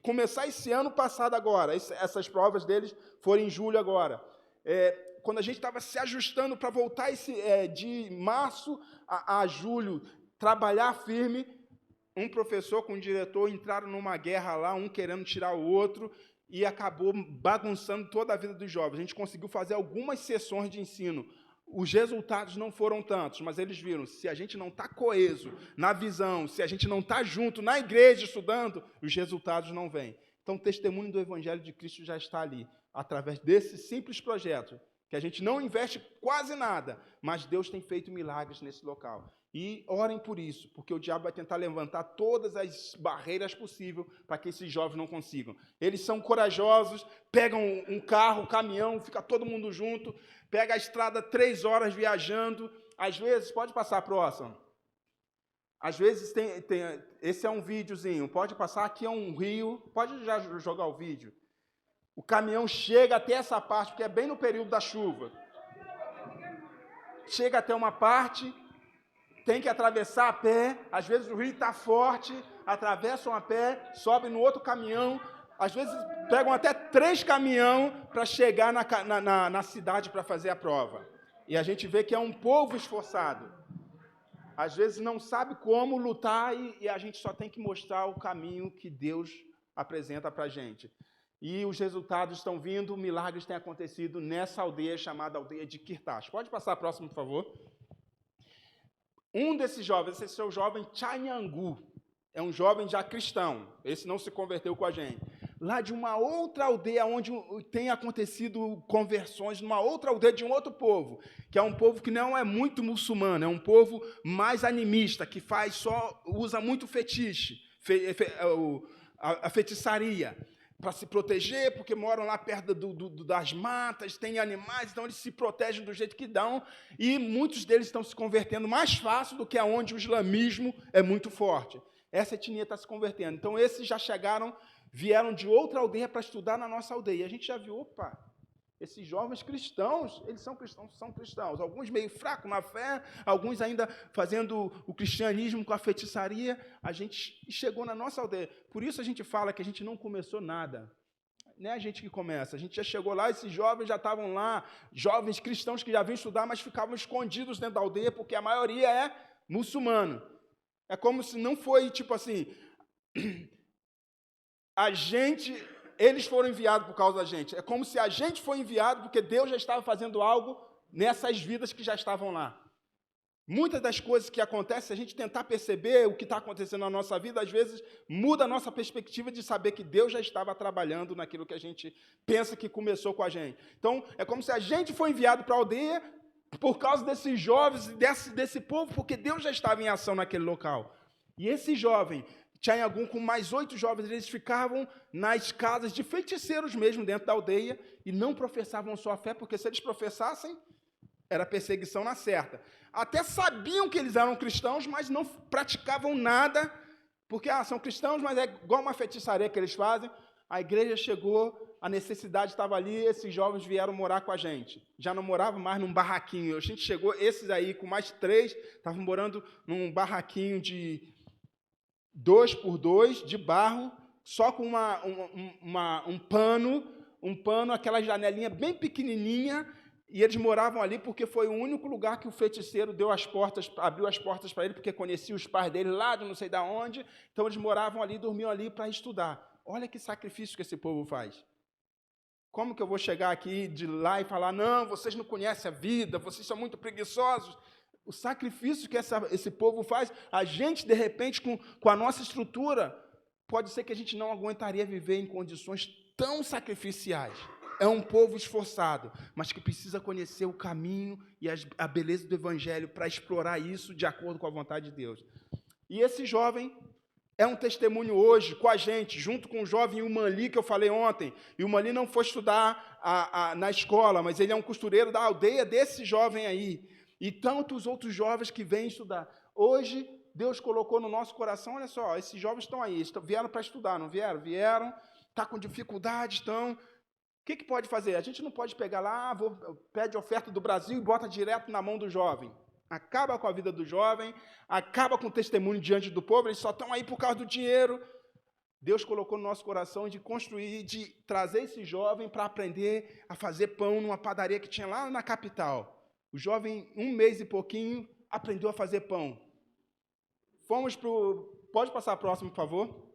começar esse ano passado agora, essas provas deles foram em julho agora. Quando a gente estava se ajustando para voltar de março a julho, trabalhar firme, um professor com um diretor entraram numa guerra lá, um querendo tirar o outro, e acabou bagunçando toda a vida dos jovens. A gente conseguiu fazer algumas sessões de ensino. Os resultados não foram tantos, mas eles viram, se a gente não está coeso na visão, se a gente não está junto na igreja estudando, os resultados não vêm. Então, o testemunho do Evangelho de Cristo já está ali, através desse simples projeto, que a gente não investe quase nada, mas Deus tem feito milagres nesse local. E orem por isso, porque o diabo vai tentar levantar todas as barreiras possíveis para que esses jovens não consigam. Eles são corajosos, pegam um carro, um caminhão, fica todo mundo junto, pega a estrada 3 horas viajando. Às vezes, pode passar a próxima. Às vezes, esse é um videozinho, pode passar, aqui é um rio, pode já jogar o vídeo. O caminhão chega até essa parte, porque é bem no período da chuva. Chega até uma parte, tem que atravessar a pé, às vezes o rio está forte, atravessam a pé, sobem no outro caminhão, às vezes pegam até 3 caminhões para chegar na cidade para fazer a prova. E a gente vê que é um povo esforçado. Às vezes não sabe como lutar e a gente só tem que mostrar o caminho que Deus apresenta para a gente. E os resultados estão vindo, milagres têm acontecido nessa aldeia chamada aldeia de Kirtash. Pode passar a próxima, por favor? Um desses jovens, esse é o jovem Chanyangu, é um jovem já cristão, esse não se converteu com a gente. Lá de uma outra aldeia onde tem acontecido conversões, numa outra aldeia de um outro povo, que é um povo que não é muito muçulmano, é um povo mais animista, que usa muito fetiche, a feitiçaria, para se proteger, porque moram lá perto das matas, tem animais, então eles se protegem do jeito que dão, e muitos deles estão se convertendo mais fácil do que aonde o islamismo é muito forte. Essa etnia está se convertendo. Então, esses já vieram de outra aldeia para estudar na nossa aldeia. E a gente já viu, opa, esses jovens cristãos, eles são cristãos. Alguns meio fracos na fé, alguns ainda fazendo o cristianismo com a feitiçaria. A gente chegou na nossa aldeia. Por isso a gente fala que a gente não começou nada. Não é a gente que começa. A gente já chegou lá, esses jovens já estavam lá, jovens cristãos que já vinham estudar, mas ficavam escondidos dentro da aldeia, porque a maioria é muçulmano. É como se não foi, tipo assim, eles foram enviados por causa da gente. É como se a gente foi enviado porque Deus já estava fazendo algo nessas vidas que já estavam lá. Muitas das coisas que acontecem, se a gente tentar perceber o que está acontecendo na nossa vida, às vezes muda a nossa perspectiva de saber que Deus já estava trabalhando naquilo que a gente pensa que começou com a gente. Então, é como se a gente foi enviado para a aldeia por causa desses jovens e desse povo, porque Deus já estava em ação naquele local. E esse jovem, Chanhagun, com mais 8 jovens, eles ficavam nas casas de feiticeiros mesmo, dentro da aldeia, e não professavam sua fé, porque se eles professassem, era perseguição na certa. Até sabiam que eles eram cristãos, mas não praticavam nada, porque são cristãos, mas é igual uma feitiçaria que eles fazem. A igreja chegou, a necessidade estava ali, esses jovens vieram morar com a gente. Já não moravam mais num barraquinho. A gente chegou, esses aí, com mais 3, estavam morando num barraquinho de 2 por 2, de barro, só com um pano, aquela janelinha bem pequenininha, e eles moravam ali porque foi o único lugar que o feiticeiro abriu as portas para ele, porque conhecia os pais dele lá de não sei de onde, então eles moravam ali, dormiam ali para estudar. Olha que sacrifício que esse povo faz. Como que eu vou chegar aqui de lá e falar, não, vocês não conhecem a vida, vocês são muito preguiçosos? O sacrifício que esse povo faz, a gente, de repente, com a nossa estrutura, pode ser que a gente não aguentaria viver em condições tão sacrificiais. É um povo esforçado, mas que precisa conhecer o caminho e a beleza do Evangelho para explorar isso de acordo com a vontade de Deus. E esse jovem é um testemunho hoje com a gente, junto com o jovem Yumali, que eu falei ontem. Yumali não foi estudar na escola, mas ele é um costureiro da aldeia desse jovem aí. E tantos outros jovens que vêm estudar. Hoje, Deus colocou no nosso coração, olha só, esses jovens estão aí, vieram para estudar, não vieram? Vieram, está com dificuldade, estão... O que pode fazer? A gente não pode pegar lá, pede oferta do Brasil e bota direto na mão do jovem. Acaba com a vida do jovem, acaba com o testemunho diante do povo, eles só estão aí por causa do dinheiro. Deus colocou no nosso coração de construir, de trazer esse jovem para aprender a fazer pão numa padaria que tinha lá na capital. O jovem, 1 mês e pouquinho, aprendeu a fazer pão. Fomos para o... Pode passar próximo, por favor?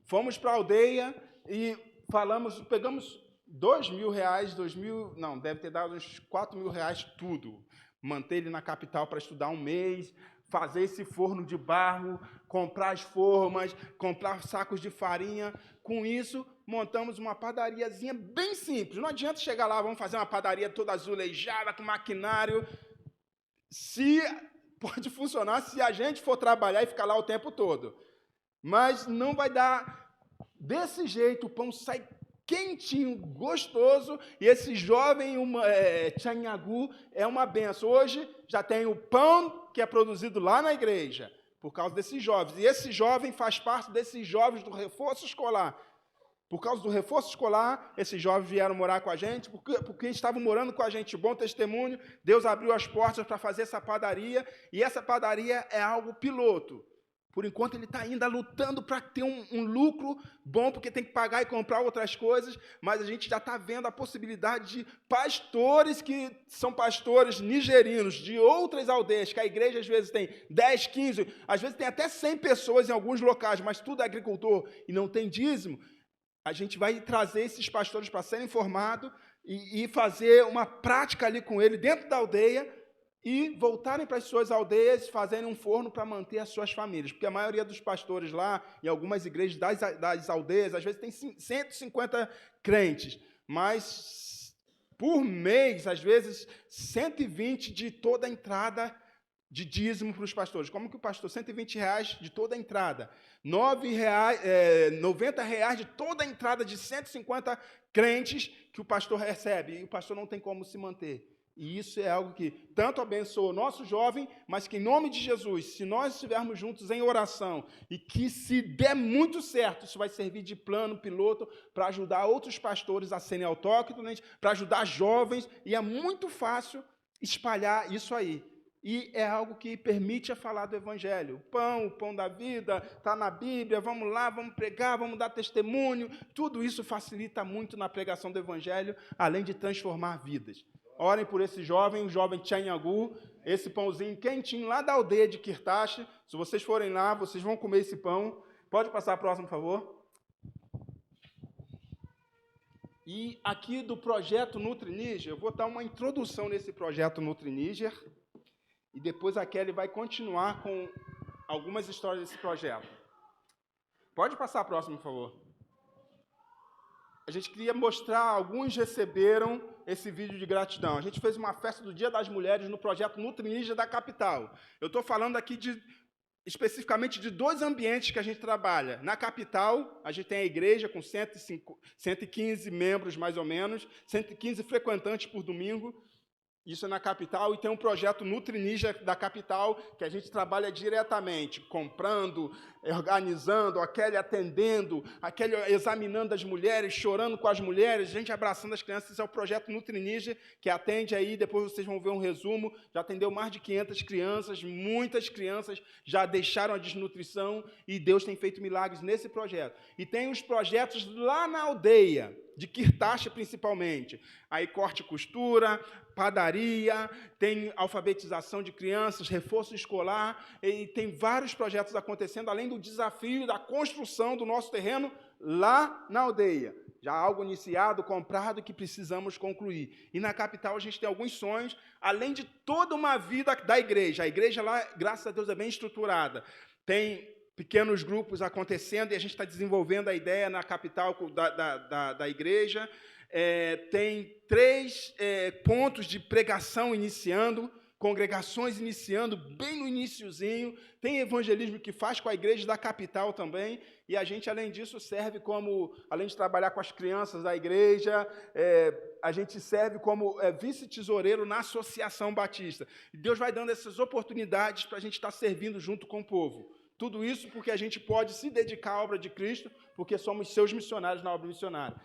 Fomos para a aldeia e pegamos R$2.000, não, deve ter dado uns R$4.000 tudo. Manter ele na capital para estudar 1 mês, fazer esse forno de barro, comprar as formas, comprar sacos de farinha. Com isso, montamos uma padariazinha bem simples. Não adianta chegar lá, vamos fazer uma padaria toda azulejada, com maquinário. Pode funcionar se a gente for trabalhar e ficar lá o tempo todo. Mas não vai dar desse jeito, o pão sai quentinho, gostoso, e esse jovem Chanhagun é uma benção. Hoje já tem o pão que é produzido lá na igreja, por causa desses jovens. E esse jovem faz parte desses jovens do reforço escolar. Por causa do reforço escolar, esses jovens vieram morar com a gente, porque estavam morando com a gente. Bom testemunho, Deus abriu as portas para fazer essa padaria, e essa padaria é algo piloto. Por enquanto, ele está ainda lutando para ter um lucro bom, porque tem que pagar e comprar outras coisas, mas a gente já está vendo a possibilidade de pastores que são pastores nigerinos, de outras aldeias, que a igreja às vezes tem 10, 15, às vezes tem até 100 pessoas em alguns locais, mas tudo é agricultor e não tem dízimo. A gente vai trazer esses pastores para serem formados e fazer uma prática ali com ele dentro da aldeia, e voltarem para as suas aldeias, fazerem um forno para manter as suas famílias. Porque a maioria dos pastores lá, em algumas igrejas das aldeias, às vezes tem 150 crentes, mas por mês, às vezes, 120 de toda a entrada de dízimo para os pastores. Como que o pastor? R$120 de toda a entrada. R$90 de toda a entrada de 150 crentes que o pastor recebe. E o pastor não tem como se manter. E isso é algo que tanto abençoa o nosso jovem, mas que em nome de Jesus, se nós estivermos juntos em oração, e que se der muito certo, isso vai servir de plano piloto para ajudar outros pastores a serem autóctones, para ajudar jovens, e é muito fácil espalhar isso aí. E é algo que permite a falar do Evangelho. O pão da vida, está na Bíblia, vamos lá, vamos pregar, vamos dar testemunho. Tudo isso facilita muito na pregação do Evangelho, além de transformar vidas. Orem por esse jovem, o jovem Chanhagun, esse pãozinho quentinho lá da aldeia de Kirtash. Se vocês forem lá, vocês vão comer esse pão. Pode passar a próxima, por favor. E aqui do projeto Nutri Níger, eu vou dar uma introdução nesse projeto Nutri Níger. E depois a Kelly vai continuar com algumas histórias desse projeto. Pode passar a próxima, por favor. A gente queria mostrar, alguns receberam esse vídeo de gratidão. A gente fez uma festa do Dia das Mulheres no projeto Nutri Ninja da capital. Eu estou falando aqui especificamente de 2 ambientes que a gente trabalha. Na capital, a gente tem a igreja com 115 membros, mais ou menos, 115 frequentantes por domingo. Isso é na capital, e tem um projeto Nutri Ninja da capital, que a gente trabalha diretamente, comprando, organizando, a Kelly atendendo, a Kelly examinando as mulheres, chorando com as mulheres, a gente abraçando as crianças. Esse é o projeto Nutri Ninja, que atende aí, depois vocês vão ver um resumo, já atendeu mais de 500 crianças, muitas crianças já deixaram a desnutrição, e Deus tem feito milagres nesse projeto. E tem os projetos lá na aldeia, de Kirtaxa principalmente, aí corte e costura, padaria, tem alfabetização de crianças, reforço escolar, e tem vários projetos acontecendo, além do desafio da construção do nosso terreno lá na aldeia. Já algo iniciado, comprado, que precisamos concluir. E na capital a gente tem alguns sonhos, além de toda uma vida da igreja. A igreja lá, graças a Deus, é bem estruturada. Tem pequenos grupos acontecendo, e a gente está desenvolvendo a ideia na capital da igreja. Tem 3 pontos de pregação iniciando, congregações iniciando bem no iniciozinho, tem evangelismo que faz com a igreja da capital também, e a gente, além disso, serve como, além de trabalhar com as crianças da igreja, a gente serve como vice-tesoureiro na Associação Batista. E Deus vai dando essas oportunidades para a gente estar servindo junto com o povo. Tudo isso porque a gente pode se dedicar à obra de Cristo, porque somos seus missionários na obra missionária.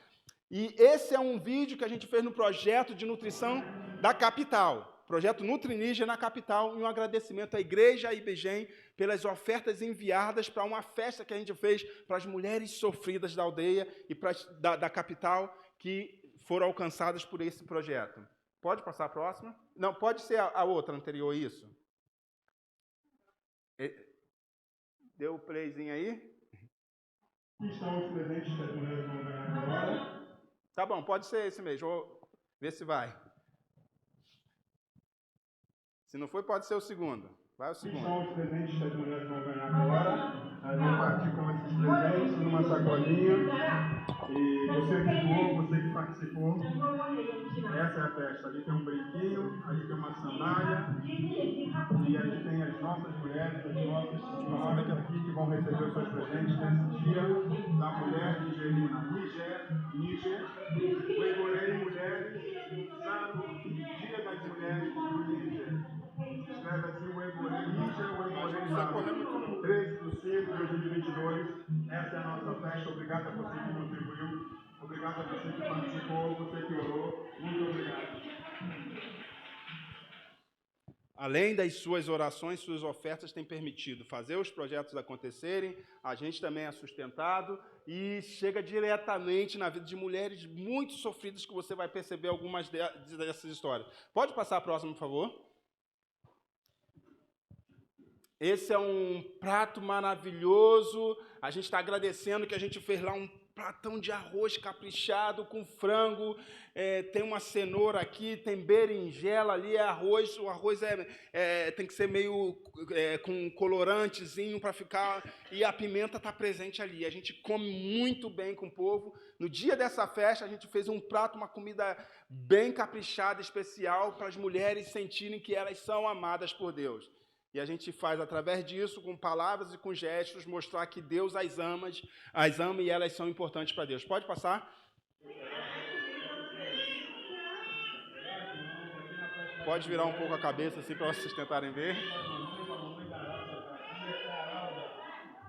E esse é um vídeo que a gente fez no projeto de nutrição da capital, projeto Nutri Ninja na capital, e um agradecimento à igreja IBGEM pelas ofertas enviadas para uma festa que a gente fez para as mulheres sofridas da aldeia e da capital, que foram alcançadas por esse projeto. Pode passar a próxima? Não, pode ser a outra anterior, isso. Deu o playzinho aí? Aqui estão os presentes que as mulheres vão ganhar agora. Tá bom, pode ser esse mesmo. Vou ver se vai. Se não foi, pode ser o segundo. Vai o Aqui segundo. são os presentes que as mulheres vão ganhar agora. Elas vão partir com esses presentes numa sacolinha. E você que doou, você que participou, essa é a festa. Ali tem um brinquinho, ali tem uma sandália, e ali tem as nossas mulheres, as nossas senhoras aqui que vão receber os seus presentes nesse dia da mulher nigerina. Níger, Uegorei Mulheres, Sábado, Dia das Mulheres do Níger. Escreve assim, Uegorei Níger, Uegorei Sábado. 13/5 de 2022. Essa é a nossa festa. Obrigado a você que contribuiu. Obrigado a você que participou, você que orou. Muito obrigado. Além das suas orações, suas ofertas têm permitido fazer os projetos acontecerem, a gente também é sustentado e chega diretamente na vida de mulheres muito sofridas, que você vai perceber algumas dessas histórias. Pode passar a próxima, por favor? Esse é um prato maravilhoso, a gente está agradecendo que a gente fez lá um pratão de arroz caprichado com frango, tem uma cenoura aqui, tem berinjela ali, arroz. O arroz tem que ser meio com colorantezinho para ficar, e a pimenta está presente ali. A gente come muito bem com o povo. No dia dessa festa, a gente fez um prato, uma comida bem caprichada, especial, para as mulheres sentirem que elas são amadas por Deus. E a gente faz, através disso, com palavras e com gestos, mostrar que Deus as ama e elas são importantes para Deus. Pode passar? Pode virar um pouco a cabeça, assim, para vocês tentarem ver.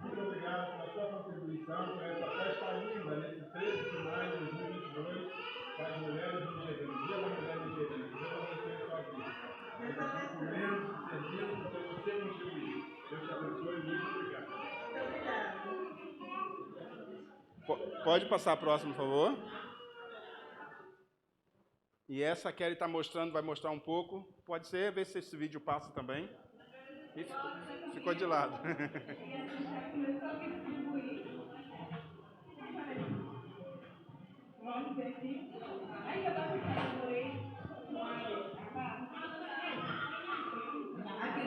Muito obrigado pela sua contribuição para essa festa linda, nesse 13 de maio de 2022, para as mulheres do Nigeriano. Dia da Mulher Nigeriana. Deus abençoe a sua vida. Esse instrumento, servindo, para você contribuir. Deus te abençoe, muito obrigado. Pode passar a próxima, por favor. E essa Kelly está mostrando, vai mostrar um pouco. Pode ser, ver se esse vídeo passa também. E ficou de lado. Aqui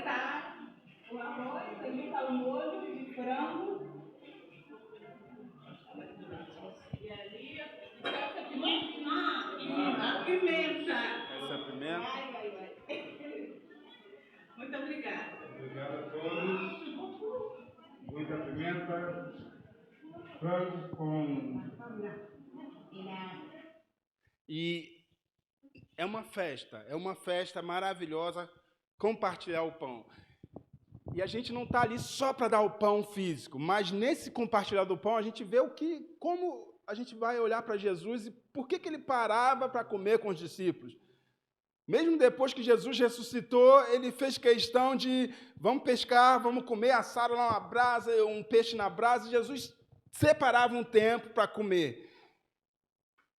Muito obrigada. Obrigado a todos. Muita pimenta. Frango com... E é uma festa maravilhosa compartilhar o pão. E a gente não está ali só para dar o pão físico, mas nesse compartilhar do pão a gente vê como a gente vai olhar para Jesus e por que ele parava para comer com os discípulos. Mesmo depois que Jesus ressuscitou, ele fez questão de vamos pescar, vamos comer, assaram lá uma brasa, um peixe na brasa, e Jesus separava um tempo para comer.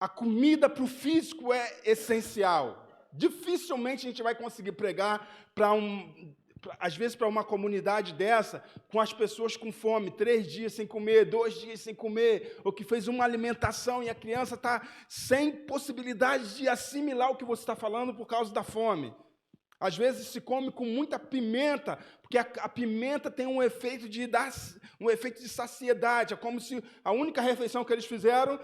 A comida para o físico é essencial. Dificilmente a gente vai conseguir pregar às vezes para uma comunidade dessa, com as pessoas com fome, 3 dias sem comer, 2 dias sem comer, ou que fez uma alimentação e a criança está sem possibilidade de assimilar o que você está falando por causa da fome. Às vezes se come com muita pimenta, porque a pimenta tem um efeito de saciedade. É como se a única refeição que eles fizeram,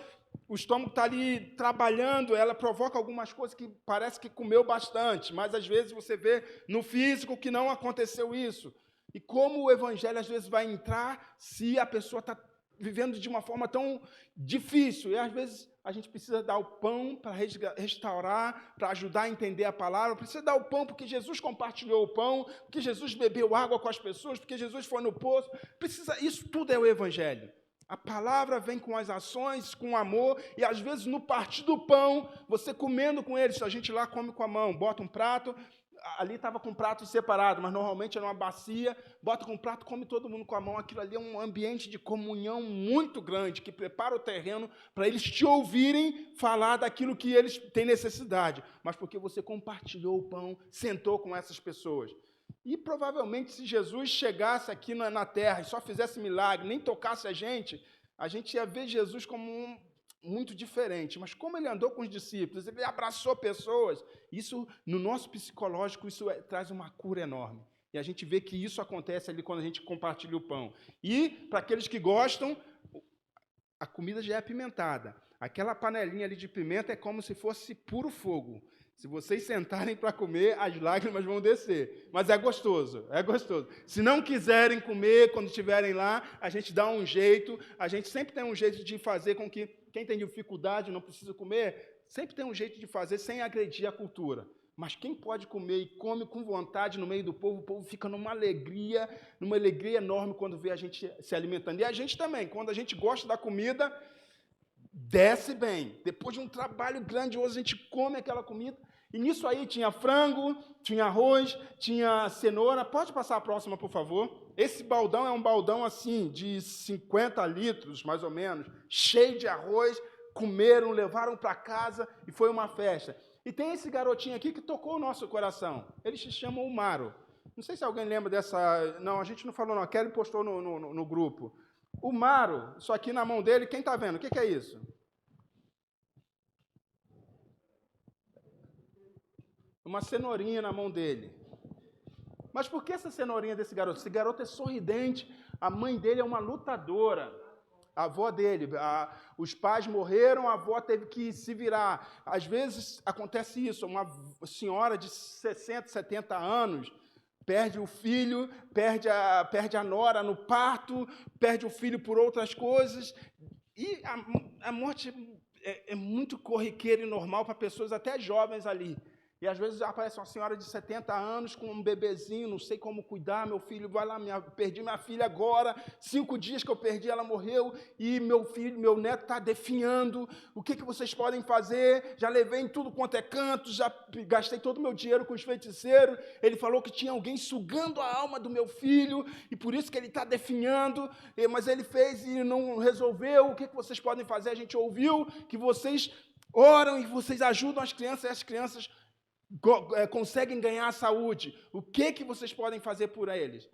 o estômago está ali trabalhando, ela provoca algumas coisas que parece que comeu bastante, mas às vezes você vê no físico que não aconteceu isso. E como o evangelho às vezes vai entrar se a pessoa está vivendo de uma forma tão difícil. E às vezes a gente precisa dar o pão para restaurar, para ajudar a entender a palavra. Precisa dar o pão porque Jesus compartilhou o pão, porque Jesus bebeu água com as pessoas, porque Jesus foi no poço. Isso tudo é o evangelho. A palavra vem com as ações, com amor, e às vezes no partir do pão, você comendo com eles, a gente lá come com a mão, bota um prato, ali estava com pratos separados, mas normalmente era uma bacia, bota com um prato, come todo mundo com a mão. Aquilo ali é um ambiente de comunhão muito grande, que prepara o terreno para eles te ouvirem falar daquilo que eles têm necessidade, mas porque você compartilhou o pão, sentou com essas pessoas. E provavelmente se Jesus chegasse aqui na terra e só fizesse milagre, nem tocasse a gente ia ver Jesus como muito diferente. Mas como ele andou com os discípulos, ele abraçou pessoas, isso no nosso psicológico traz uma cura enorme. E a gente vê que isso acontece ali quando a gente compartilha o pão. E para aqueles que gostam, a comida já é apimentada. Aquela panelinha ali de pimenta é como se fosse puro fogo. Se vocês sentarem para comer, as lágrimas vão descer. Mas é gostoso, é gostoso. Se não quiserem comer quando estiverem lá, a gente dá um jeito. A gente sempre tem um jeito de fazer com que quem tem dificuldade, não precisa comer, sempre tem um jeito de fazer sem agredir a cultura. Mas quem pode comer e come com vontade no meio do povo, o povo fica numa alegria enorme quando vê a gente se alimentando. E a gente também, quando a gente gosta da comida, desce bem. Depois de um trabalho grandioso, a gente come aquela comida. E nisso aí tinha frango, tinha arroz, tinha cenoura. Pode passar a próxima, por favor? Esse baldão é um baldão assim, de 50 litros, mais ou menos, cheio de arroz. Comeram, levaram para casa e foi uma festa. E tem esse garotinho aqui que tocou o nosso coração. Ele se chama o Maro. Não sei se alguém lembra dessa... Não, a gente não falou não. A Kelly postou no grupo. O Maro, isso aqui na mão dele, quem está vendo? O que é isso? Uma cenourinha na mão dele. Mas por que essa cenourinha desse garoto? Esse garoto é sorridente, a mãe dele é uma lutadora, a avó dele, os pais morreram, a avó teve que se virar. Às vezes acontece isso, uma senhora de 60, 70 anos perde o filho, perde a nora no parto, perde o filho por outras coisas, e a morte é muito corriqueira e normal para pessoas até jovens ali. E às vezes aparece uma senhora de 70 anos com um bebezinho, não sei como cuidar, meu filho vai lá, perdi minha filha agora, 5 dias que eu perdi, ela morreu, e meu neto está definhando, o que vocês podem fazer? Já levei em tudo quanto é canto, já gastei todo o meu dinheiro com os feiticeiros, ele falou que tinha alguém sugando a alma do meu filho, e por isso que ele está definhando, mas ele fez e não resolveu, o que vocês podem fazer? A gente ouviu que vocês oram e vocês ajudam as crianças, e as crianças conseguem ganhar saúde. O que vocês podem fazer por eles?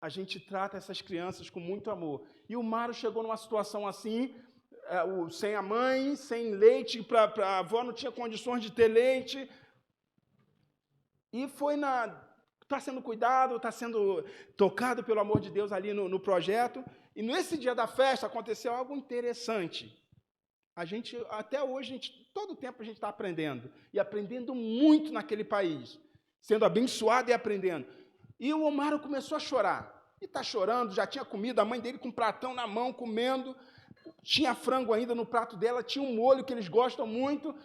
A gente trata essas crianças com muito amor. E o Mário chegou numa situação assim, sem a mãe, sem leite, a avó não tinha condições de ter leite, e está sendo cuidado, está sendo tocado pelo amor de Deus ali no projeto, e nesse dia da festa aconteceu algo interessante. Até hoje, todo tempo a gente está aprendendo. E aprendendo muito naquele país. Sendo abençoado e aprendendo. E o Omaro começou a chorar. E está chorando, já tinha comida, a mãe dele com um pratão na mão, comendo. Tinha frango ainda no prato dela, tinha um molho que eles gostam muito.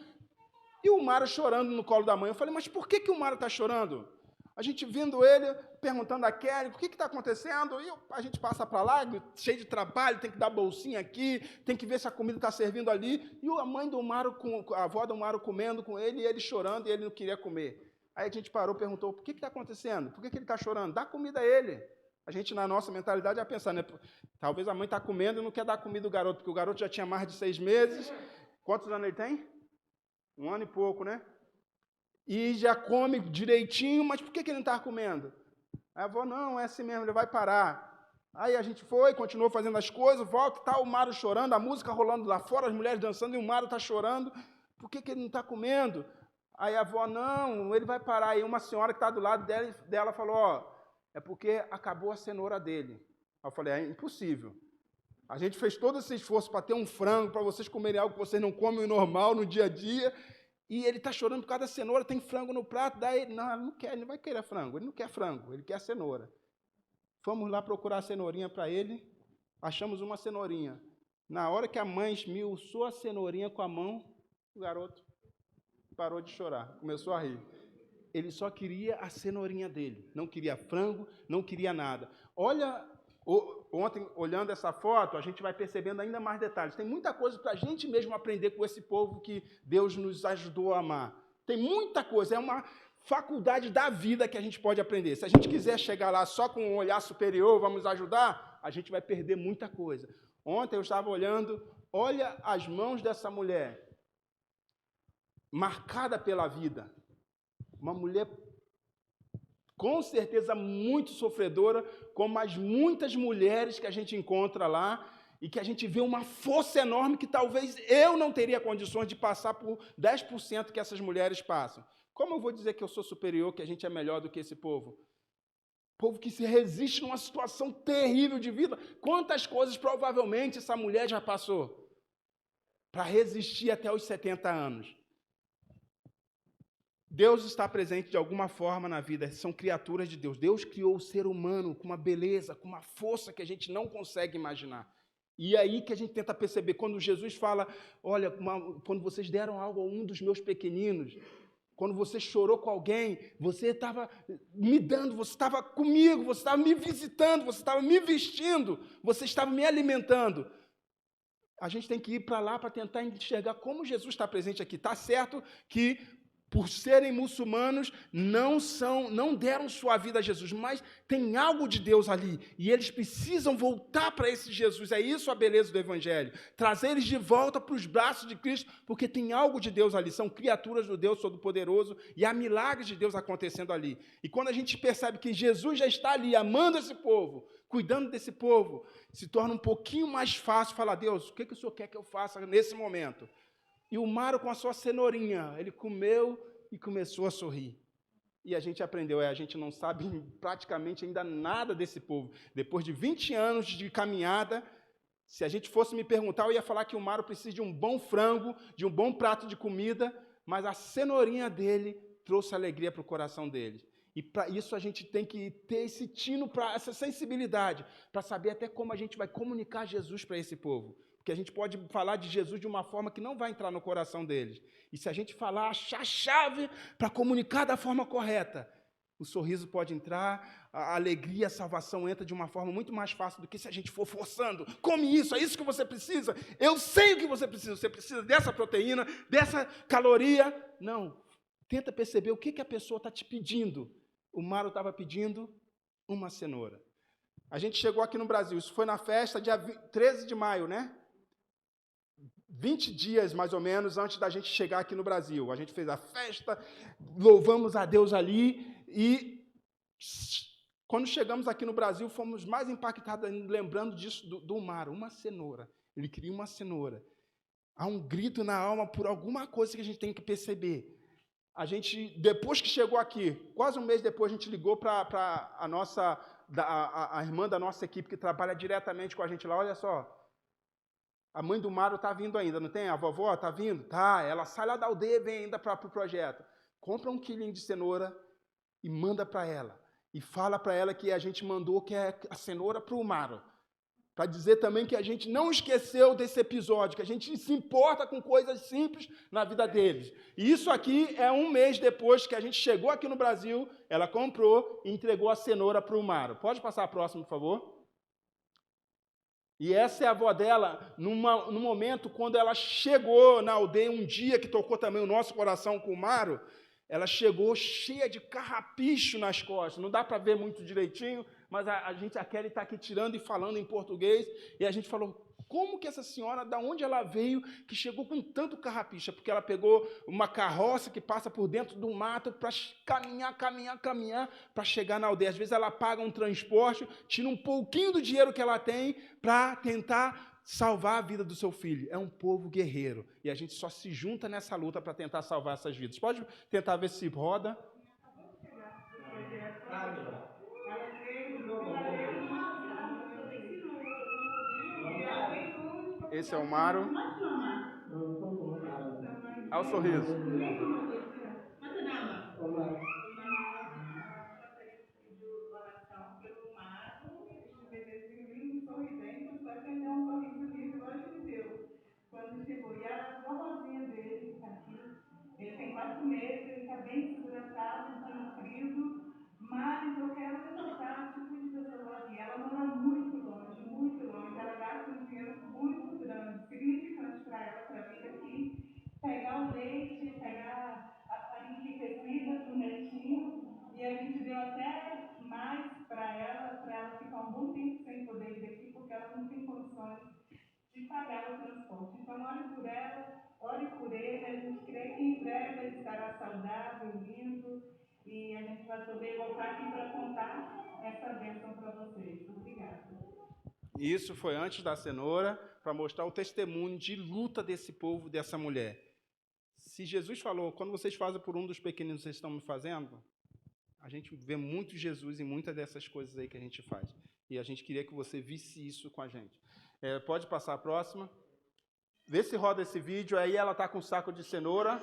E o Omaro chorando no colo da mãe. Eu falei, mas por que o Omaro está chorando? A gente vendo ele, perguntando a Kelly, o que está acontecendo? E a gente passa para lá, cheio de trabalho, tem que dar bolsinha aqui, tem que ver se a comida está servindo ali. E a mãe do Omaro, a avó do Omaro comendo com ele, e ele chorando, e ele não queria comer. Aí a gente parou e perguntou, por que está acontecendo? Por que ele está chorando? Dá comida a ele. A gente, na nossa mentalidade, ia pensar, né? Talvez a mãe está comendo e não quer dar comida ao garoto, porque o garoto já tinha mais de 6 meses. Quantos anos ele tem? 1 ano e pouco, né? E já come direitinho, mas por que ele não estava comendo? Aí a avó, não, é assim mesmo, ele vai parar. Aí a gente foi, continuou fazendo as coisas, volta, está o Omaro chorando, a música rolando lá fora, as mulheres dançando, e o Omaro está chorando. Por que ele não está comendo? Aí a avó, não, ele vai parar. Aí uma senhora que está do lado dela falou, ó, é porque acabou a cenoura dele. Aí eu falei, é impossível. A gente fez todo esse esforço para ter um frango, para vocês comerem algo que vocês não comem normal no dia a dia, e ele está chorando por causa da cenoura, tem frango no prato, daí ele, não, ele não quer, ele não vai querer frango, ele não quer frango, ele quer a cenoura. Fomos lá procurar a cenourinha para ele, achamos uma cenourinha. Na hora que a mãe esmiuçou a cenourinha com a mão, o garoto parou de chorar, começou a rir. Ele só queria a cenourinha dele, não queria frango, não queria nada. Olha, ontem, olhando essa foto, a gente vai percebendo ainda mais detalhes. Tem muita coisa para a gente mesmo aprender com esse povo que Deus nos ajudou a amar. Tem muita coisa, é uma faculdade da vida que a gente pode aprender. Se a gente quiser chegar lá só com um olhar superior, vamos ajudar, a gente vai perder muita coisa. Ontem eu estava olhando, olha as mãos dessa mulher, marcada pela vida. Uma mulher, com certeza, muito sofredora, como as muitas mulheres que a gente encontra lá, e que a gente vê uma força enorme que talvez eu não teria condições de passar por 10% que essas mulheres passam. Como eu vou dizer que eu sou superior, que a gente é melhor do que esse povo? Povo que se resiste numa situação terrível de vida. Quantas coisas provavelmente essa mulher já passou para resistir até os 70 anos? Deus está presente de alguma forma na vida, são criaturas de Deus. Deus criou o ser humano com uma beleza, com uma força que a gente não consegue imaginar. E é aí que a gente tenta perceber, quando Jesus fala, olha, quando vocês deram algo a um dos meus pequeninos, quando você chorou com alguém, você estava me dando, você estava comigo, você estava me visitando, você estava me vestindo, você estava me alimentando. A gente tem que ir para lá para tentar enxergar como Jesus está presente aqui. Está certo que, por serem muçulmanos, não deram sua vida a Jesus, mas tem algo de Deus ali, e eles precisam voltar para esse Jesus. É isso a beleza do Evangelho, trazer eles de volta para os braços de Cristo, porque tem algo de Deus ali, são criaturas do Deus Todo-Poderoso, e há milagres de Deus acontecendo ali. E quando a gente percebe que Jesus já está ali, amando esse povo, cuidando desse povo, se torna um pouquinho mais fácil falar, Deus, o que o Senhor quer que eu faça nesse momento? E o Omaro, com a sua cenourinha, ele comeu e começou a sorrir. E a gente aprendeu, a gente não sabe praticamente ainda nada desse povo. Depois de 20 anos de caminhada, se a gente fosse me perguntar, eu ia falar que o Omaro precisa de um bom frango, de um bom prato de comida, mas a cenourinha dele trouxe alegria para o coração dele. E para isso a gente tem que ter esse tino, essa sensibilidade, para saber até como a gente vai comunicar Jesus para esse povo. Porque a gente pode falar de Jesus de uma forma que não vai entrar no coração deles. E se a gente falar, achar a chave para comunicar da forma correta, o sorriso pode entrar, a alegria, a salvação entra de uma forma muito mais fácil do que se a gente for forçando. Come isso, é isso que você precisa. Eu sei o que você precisa dessa proteína, dessa caloria. Não, tenta perceber o que a pessoa está te pedindo. O Omaro estava pedindo uma cenoura. A gente chegou aqui no Brasil, isso foi na festa, dia 13 de maio, né? 20 dias, mais ou menos, antes da gente chegar aqui no Brasil. A gente fez a festa, louvamos a Deus ali, e quando chegamos aqui no Brasil, fomos mais impactados, lembrando disso do Omaro, uma cenoura. Ele queria uma cenoura. Há um grito na alma por alguma coisa que a gente tem que perceber. A gente, depois que chegou aqui, quase um mês depois, a gente ligou para a irmã da nossa equipe, que trabalha diretamente com a gente lá, olha só, A mãe do Mário está vindo ainda, não tem? A vovó está vindo? Tá, ela sai lá da aldeia e vem ainda para o projeto. Compra 1 quilinho de cenoura e manda para ela. E fala para ela que a gente mandou que é a cenoura para o Mário. Para dizer também que a gente não esqueceu desse episódio, que a gente se importa com coisas simples na vida deles. E isso aqui é 1 mês depois que a gente chegou aqui no Brasil, ela comprou e entregou a cenoura para o Mário. Pode passar a próxima, por favor? E essa é a avó dela, no momento quando ela chegou na aldeia, um dia que tocou também o nosso coração com o Mário, ela chegou cheia de carrapicho nas costas. Não dá para ver muito direitinho, mas a Kelly está aqui tirando e falando em português, e a gente falou, como que essa senhora, da onde ela veio, que chegou com tanto carrapicho? Porque ela pegou uma carroça que passa por dentro do mato para caminhar, para chegar na aldeia. Às vezes ela paga um transporte, tira um pouquinho do dinheiro que ela tem para tentar salvar a vida do seu filho. É um povo guerreiro, e a gente só se junta nessa luta para tentar salvar essas vidas. Pode tentar ver se roda. Esse é o Mário. Olha o sorriso. Quando chegou, e a vovozinha dele está aqui, ele tem 4 meses, ele está bem desgrançado, está nutrido, mas eu quero ressaltar a atitude dessa vovozinha. Ela mora muito longe, ela gasta um dinheiro muito grande, significante para ela, para vir aqui, pegar o leite, pegar a farinha enriquecida para o netinho, e a gente deu até mais para ela ficar um bom tempo sem poder ir daqui, porque ela não tem condições de pagar o transporte. Então, ore por ela, ore por ele, a gente crê que em breve ele estará saudável, lindo, e a gente vai poder voltar aqui para contar essa bênção para vocês. Obrigada. Isso foi antes da cenoura, para mostrar o testemunho de luta desse povo, dessa mulher. Se Jesus falou, quando vocês fazem por um dos pequeninos, vocês estão me fazendo, a gente vê muito Jesus em muitas dessas coisas aí que a gente faz. E a gente queria que você visse isso com a gente. Pode passar a próxima. Vê se roda esse vídeo. Aí ela está com um saco de cenoura.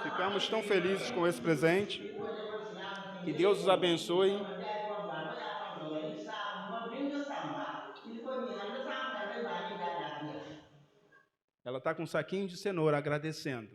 Ficamos tão felizes com esse presente. Que Deus os abençoe. Ela está com um saquinho de cenoura, agradecendo.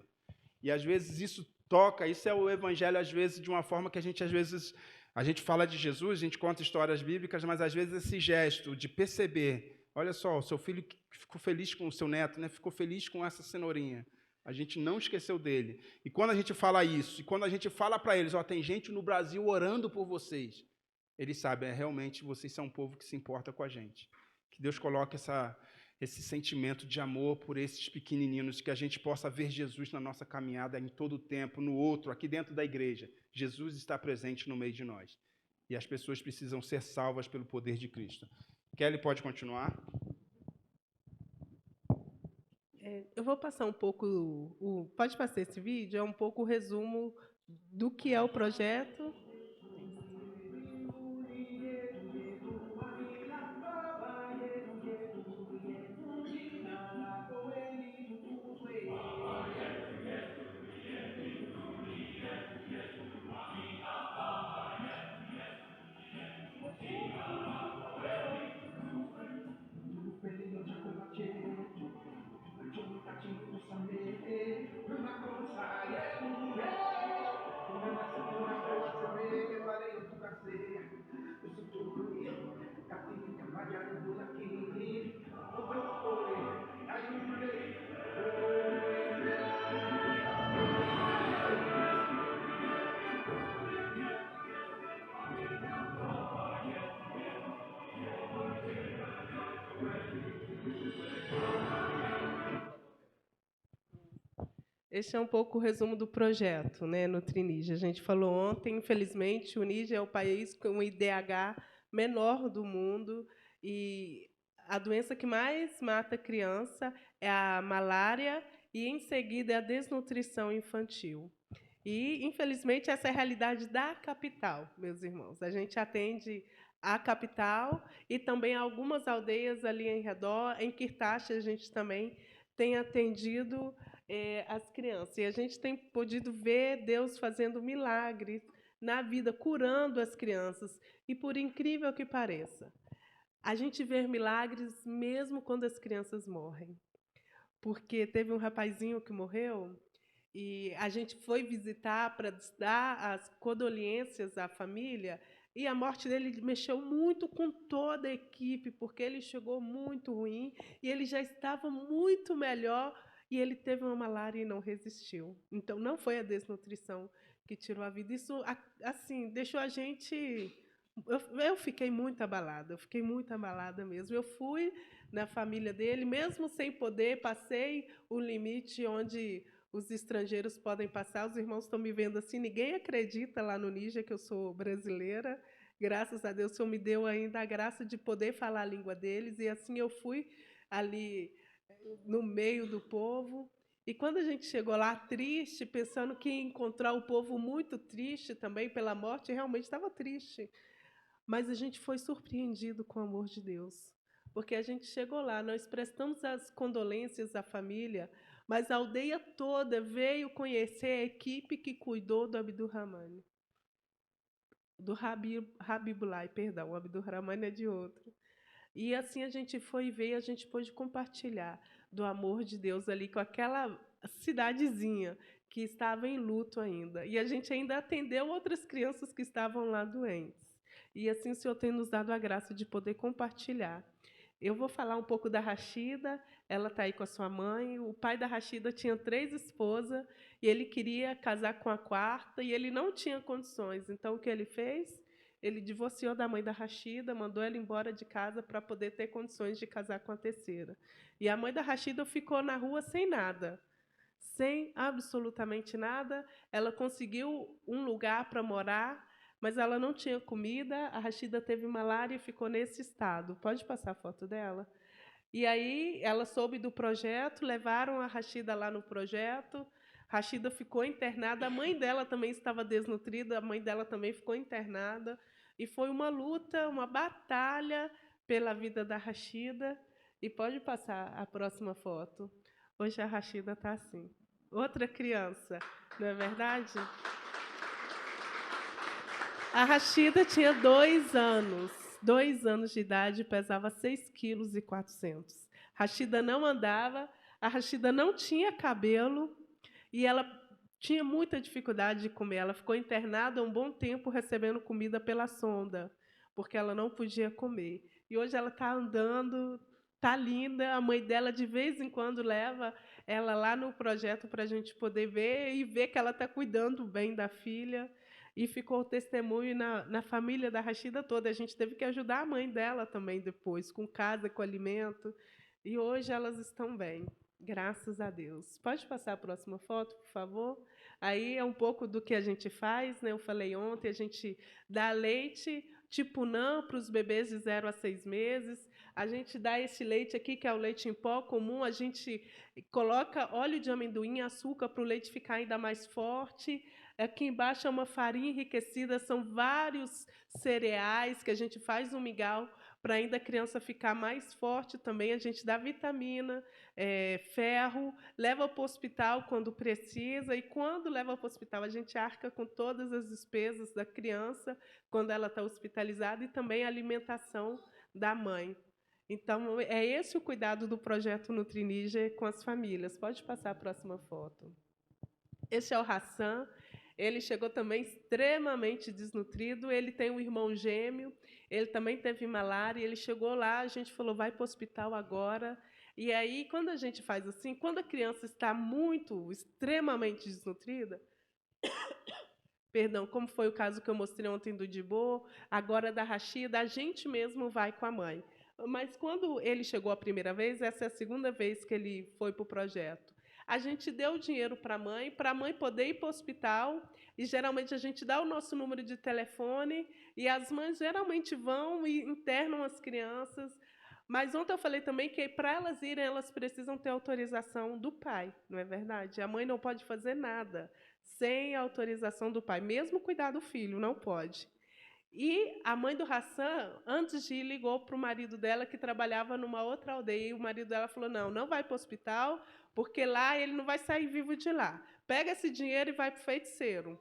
E às vezes isso toca, isso é o evangelho, às vezes, de uma forma que a gente fala de Jesus, a gente conta histórias bíblicas, mas às vezes esse gesto de perceber, olha só, o seu filho ficou feliz com o seu neto, né? Ficou feliz com essa cenourinha. A gente não esqueceu dele. E quando a gente fala isso, e quando a gente fala para eles, tem gente no Brasil orando por vocês, eles sabem, realmente vocês são um povo que se importa com a gente. Que Deus coloque esse sentimento de amor por esses pequenininhos, que a gente possa ver Jesus na nossa caminhada em todo o tempo, no outro, aqui dentro da igreja. Jesus está presente no meio de nós. E as pessoas precisam ser salvas pelo poder de Cristo. Kelly, pode continuar? Eu vou passar um pouco, pode passar esse vídeo, é um pouco o resumo do que é o projeto. Este é um pouco o resumo do projeto, né, no Trinige. A gente falou ontem, infelizmente, o Níger é o país com o IDH menor do mundo, e a doença que mais mata criança é a malária, e, em seguida, é a desnutrição infantil. E, infelizmente, essa é a realidade da capital, meus irmãos. A gente atende à capital e também algumas aldeias ali em redor. Em Kirtash, a gente também tem atendido as crianças. E a gente tem podido ver Deus fazendo milagres na vida, curando as crianças. E, por incrível que pareça, a gente vê milagres mesmo quando as crianças morrem. Porque teve um rapazinho que morreu e a gente foi visitar para dar as condolências à família, e a morte dele mexeu muito com toda a equipe, porque ele chegou muito ruim e ele já estava muito melhor e ele teve uma malária e não resistiu. Então, não foi a desnutrição que tirou a vida. Isso, assim, deixou a gente... Eu fiquei muito abalada mesmo. Eu fui na família dele, mesmo sem poder, passei o limite onde os estrangeiros podem passar. Os irmãos estão me vendo assim, ninguém acredita lá no Níger que eu sou brasileira. Graças a Deus, o Senhor me deu ainda a graça de poder falar a língua deles, e assim eu fui ali no meio do povo. E quando a gente chegou lá triste, pensando que ia encontrar o povo muito triste também pela morte, realmente estava triste. Mas a gente foi surpreendido com o amor de Deus. Porque a gente chegou lá, nós prestamos as condolências à família, mas a aldeia toda veio conhecer a equipe que cuidou do Abdurrahman. Do Habibullah, perdão, o Abdurrahman é de outro. E assim a gente foi ver e a gente pôde compartilhar do amor de Deus ali com aquela cidadezinha que estava em luto ainda. E a gente ainda atendeu outras crianças que estavam lá doentes. E assim o Senhor tem nos dado a graça de poder compartilhar. Eu vou falar um pouco da Rashida, ela está aí com a sua mãe. O pai da Rashida tinha 3 esposas e ele queria casar com a 4ª e ele não tinha condições. Então, o que ele fez? Ele divorciou da mãe da Rashida, mandou ela embora de casa para poder ter condições de casar com a 3ª. E a mãe da Rashida ficou na rua sem nada, sem absolutamente nada. Ela conseguiu um lugar para morar, mas ela não tinha comida. A Rashida teve malária e ficou nesse estado. Pode passar a foto dela? E aí ela soube do projeto, levaram a Rashida lá no projeto. Rashida ficou internada, a mãe dela também estava desnutrida, a mãe dela também ficou internada. E foi uma luta, uma batalha pela vida da Rashida. E pode passar a próxima foto. Hoje a Rashida está assim. Outra criança, não é verdade? A Rashida tinha 2 anos. 2 anos de idade, pesava 6,4 kg. Rashida não andava, a Rashida não tinha cabelo e ela tinha muita dificuldade de comer. Ela ficou internada um bom tempo recebendo comida pela sonda, porque ela não podia comer. E hoje ela está andando, está linda. A mãe dela, de vez em quando, leva ela lá no projeto para a gente poder ver e ver que ela está cuidando bem da filha. E ficou o testemunho na família da Rashida toda. A gente teve que ajudar a mãe dela também depois, com casa, com alimento. E hoje elas estão bem, graças a Deus. Pode passar a próxima foto, por favor? Aí é um pouco do que a gente faz, né? Eu falei ontem, a gente dá leite tipo NAN para os bebês de 0 a 6 meses. A gente dá esse leite aqui, que é o leite em pó comum. A gente coloca óleo de amendoim e açúcar para o leite ficar ainda mais forte. Aqui embaixo é uma farinha enriquecida, são vários cereais que a gente faz um mingau para ainda a criança ficar mais forte também. A gente dá vitamina, ferro, leva para o hospital quando precisa, e quando leva para o hospital a gente arca com todas as despesas da criança quando ela está hospitalizada, e também a alimentação da mãe. Então, é esse o cuidado do projeto Nutriníger com as famílias. Pode passar a próxima foto. Esse é o Hassan. Ele chegou também extremamente desnutrido. Ele tem um irmão gêmeo, ele também teve malária. Ele chegou lá, a gente falou, vai para o hospital agora. E aí, quando a gente faz assim, quando a criança está extremamente desnutrida, perdão, como foi o caso que eu mostrei ontem do Dibô, agora da Rashida, a gente mesmo vai com a mãe. Mas quando ele chegou a primeira vez, essa é a segunda vez que ele foi para o projeto. A gente deu dinheiro para a mãe poder ir para o hospital, e geralmente a gente dá o nosso número de telefone, e as mães geralmente vão e internam as crianças. Mas ontem eu falei também que para elas irem, elas precisam ter autorização do pai, não é verdade? A mãe não pode fazer nada sem a autorização do pai, mesmo cuidar do filho, não pode. E a mãe do Hassan, antes de ir, ligou para o marido dela, que trabalhava numa outra aldeia, e o marido dela falou, não vai para o hospital, porque lá ele não vai sair vivo de lá. Pega esse dinheiro e vai para o feiticeiro,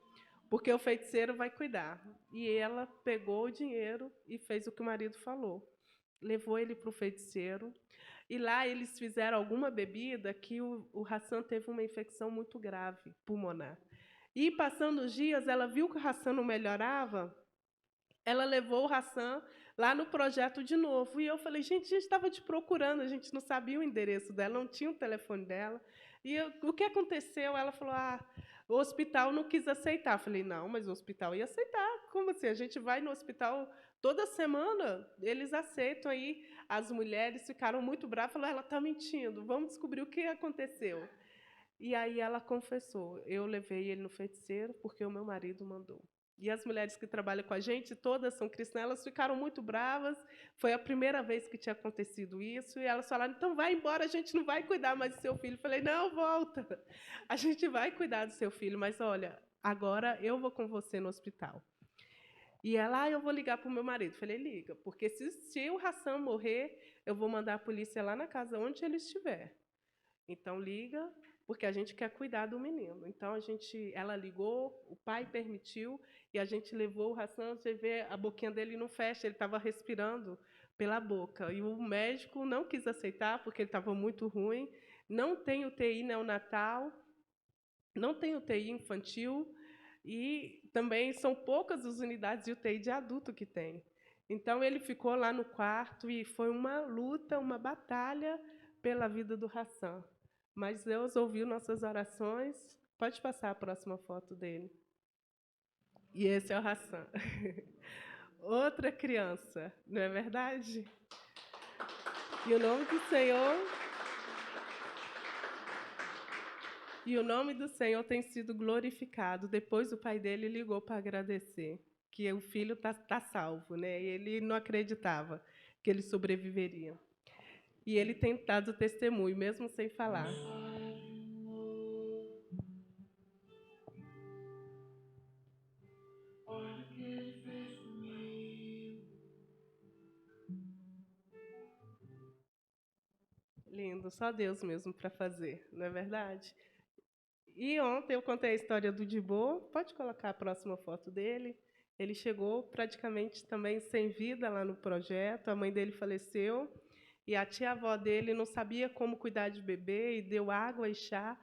porque o feiticeiro vai cuidar. E ela pegou o dinheiro e fez o que o marido falou. Levou ele para o feiticeiro, e lá eles fizeram alguma bebida que o Hassan teve uma infecção muito grave, pulmonar. E, passando os dias, ela viu que o Hassan não melhorava, ela levou o Hassan lá no projeto de novo. E eu falei, gente, a gente estava te procurando, a gente não sabia o endereço dela, não tinha o telefone dela. E o que aconteceu? Ela falou, o hospital não quis aceitar. Eu falei, não, mas o hospital ia aceitar. Como assim? A gente vai no hospital toda semana, eles aceitam. Aí as mulheres ficaram muito bravas, falaram, ela está mentindo, vamos descobrir o que aconteceu. E aí ela confessou, eu levei ele no feiticeiro porque o meu marido mandou. E as mulheres que trabalham com a gente, todas são cristãs, elas ficaram muito bravas. Foi a primeira vez que tinha acontecido isso. E elas falaram, então vai embora, a gente não vai cuidar mais do seu filho. Eu falei, não, volta. A gente vai cuidar do seu filho, mas, olha, agora eu vou com você no hospital. E ela, eu vou ligar para o meu marido. Eu falei, liga, porque se o Hassan morrer, eu vou mandar a polícia lá na casa onde ele estiver. Então, liga, porque a gente quer cuidar do menino. Então, ela ligou, o pai permitiu, e a gente levou o Hassan, você vê, a boquinha dele não fecha, ele estava respirando pela boca. E o médico não quis aceitar, porque ele estava muito ruim. Não tem UTI neonatal, não tem UTI infantil, e também são poucas as unidades de UTI de adulto que tem. Então, ele ficou lá no quarto, e foi uma luta, uma batalha pela vida do Hassan. Mas Deus ouviu nossas orações. Pode passar a próxima foto dele. E esse é o Hassan. Outra criança, não é verdade? E o nome do Senhor... E o nome do Senhor tem sido glorificado. Depois o pai dele ligou para agradecer que o filho tá salvo, né? E ele não acreditava que ele sobreviveria. E ele tem dado testemunho, mesmo sem falar. Lindo, só Deus mesmo para fazer, não é verdade? E ontem eu contei a história do Dibô. Pode colocar a próxima foto dele. Ele chegou praticamente também sem vida lá no projeto. A mãe dele faleceu. E a tia-avó dele não sabia como cuidar de bebê e deu água e chá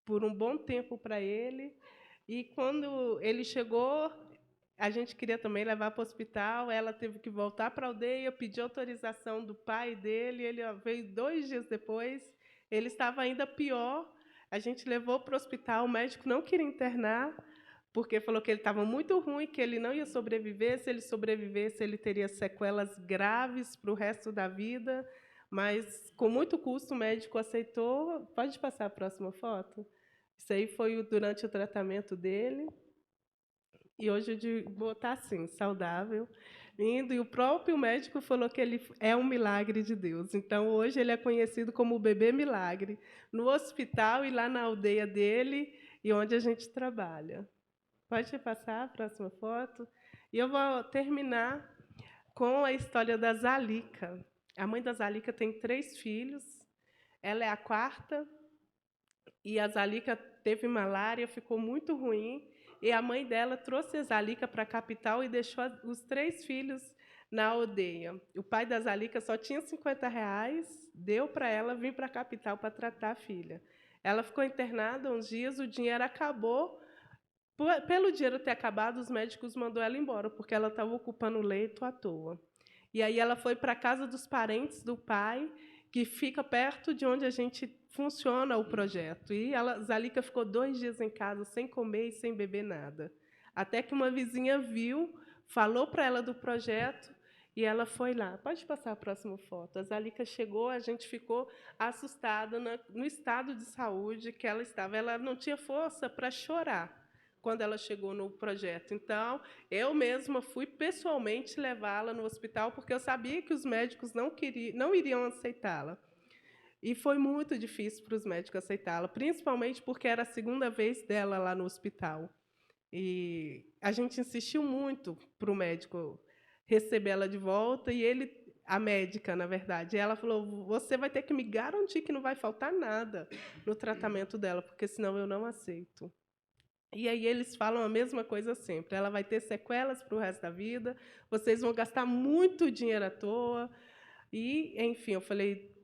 por um bom tempo para ele. E quando ele chegou, a gente queria também levar para o hospital. Ela teve que voltar para a aldeia, pedir autorização do pai dele. Ele veio 2 dias depois. Ele estava ainda pior. A gente levou para o hospital. O médico não queria internar, porque falou que ele estava muito ruim, que ele não ia sobreviver. Se ele sobrevivesse, ele teria sequelas graves para o resto da vida. Mas, com muito custo, o médico aceitou. Pode passar a próxima foto? Isso aí foi durante o tratamento dele. E hoje eu vou estar assim, saudável, lindo. E o próprio médico falou que ele é um milagre de Deus. Então, hoje ele é conhecido como o bebê milagre, no hospital e lá na aldeia dele, e onde a gente trabalha. Pode passar a próxima foto? E eu vou terminar com a história da Zalika. A mãe da Zalika tem 3 filhos, ela é a 4ª, e a Zalika teve malária, ficou muito ruim, e a mãe dela trouxe a Zalika para a capital e deixou os 3 filhos na aldeia. O pai da Zalika só tinha R$50, deu para ela vir para a capital para tratar a filha. Ela ficou internada uns dias, o dinheiro acabou. Pelo dinheiro ter acabado, os médicos mandou ela embora, porque ela estava ocupando o leito à toa. E aí ela foi para a casa dos parentes do pai, que fica perto de onde a gente funciona o projeto. E Zalika ficou 2 dias em casa, sem comer e sem beber nada. Até que uma vizinha viu, falou para ela do projeto, e ela foi lá. Pode passar a próxima foto. A Zalika chegou, a gente ficou assustada no estado de saúde que ela estava. Ela não tinha força para chorar quando ela chegou no projeto. Então, eu mesma fui pessoalmente levá-la no hospital, porque eu sabia que os médicos não iriam aceitá-la. E foi muito difícil para os médicos aceitá-la, principalmente porque era a 2ª vez dela lá no hospital. E a gente insistiu muito para o médico receber ela de volta, e a médica, na verdade, ela falou: você vai ter que me garantir que não vai faltar nada no tratamento dela, porque senão eu não aceito. E aí eles falam a mesma coisa sempre: ela vai ter sequelas para o resto da vida, vocês vão gastar muito dinheiro à toa. E, enfim, eu falei: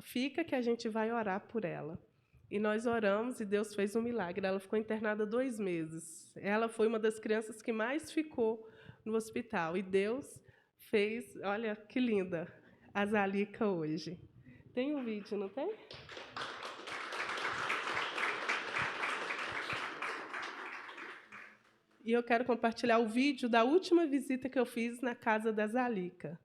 fica que a gente vai orar por ela. E nós oramos e Deus fez um milagre. Ela ficou internada 2 meses. Ela foi uma das crianças que mais ficou no hospital. E Deus fez, olha que linda, a Zalica hoje. Tem um vídeo, não tem? E eu quero compartilhar o vídeo da última visita que eu fiz na casa da Zalica.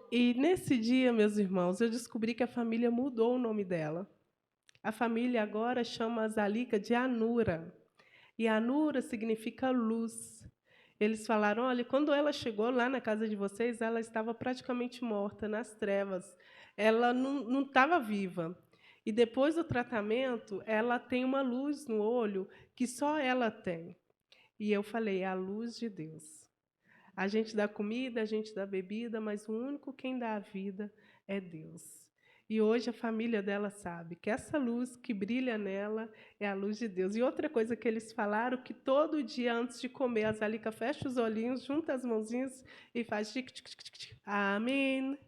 E nesse dia, meus irmãos, eu descobri que a família mudou o nome dela. A família agora chama a Zalica de Anura. E Anura significa luz. Eles falaram: olha, quando ela chegou lá na casa de vocês, ela estava praticamente morta, nas trevas. Ela não estava viva. E depois do tratamento, ela tem uma luz no olho que só ela tem. E eu falei: é a luz de Deus. A gente dá comida, a gente dá bebida, mas o único quem dá a vida é Deus. E hoje a família dela sabe que essa luz que brilha nela é a luz de Deus. E outra coisa que eles falaram, que todo dia antes de comer, a Zalica fecha os olhinhos, junta as mãozinhas e faz tic, tic, tic, tic, amém.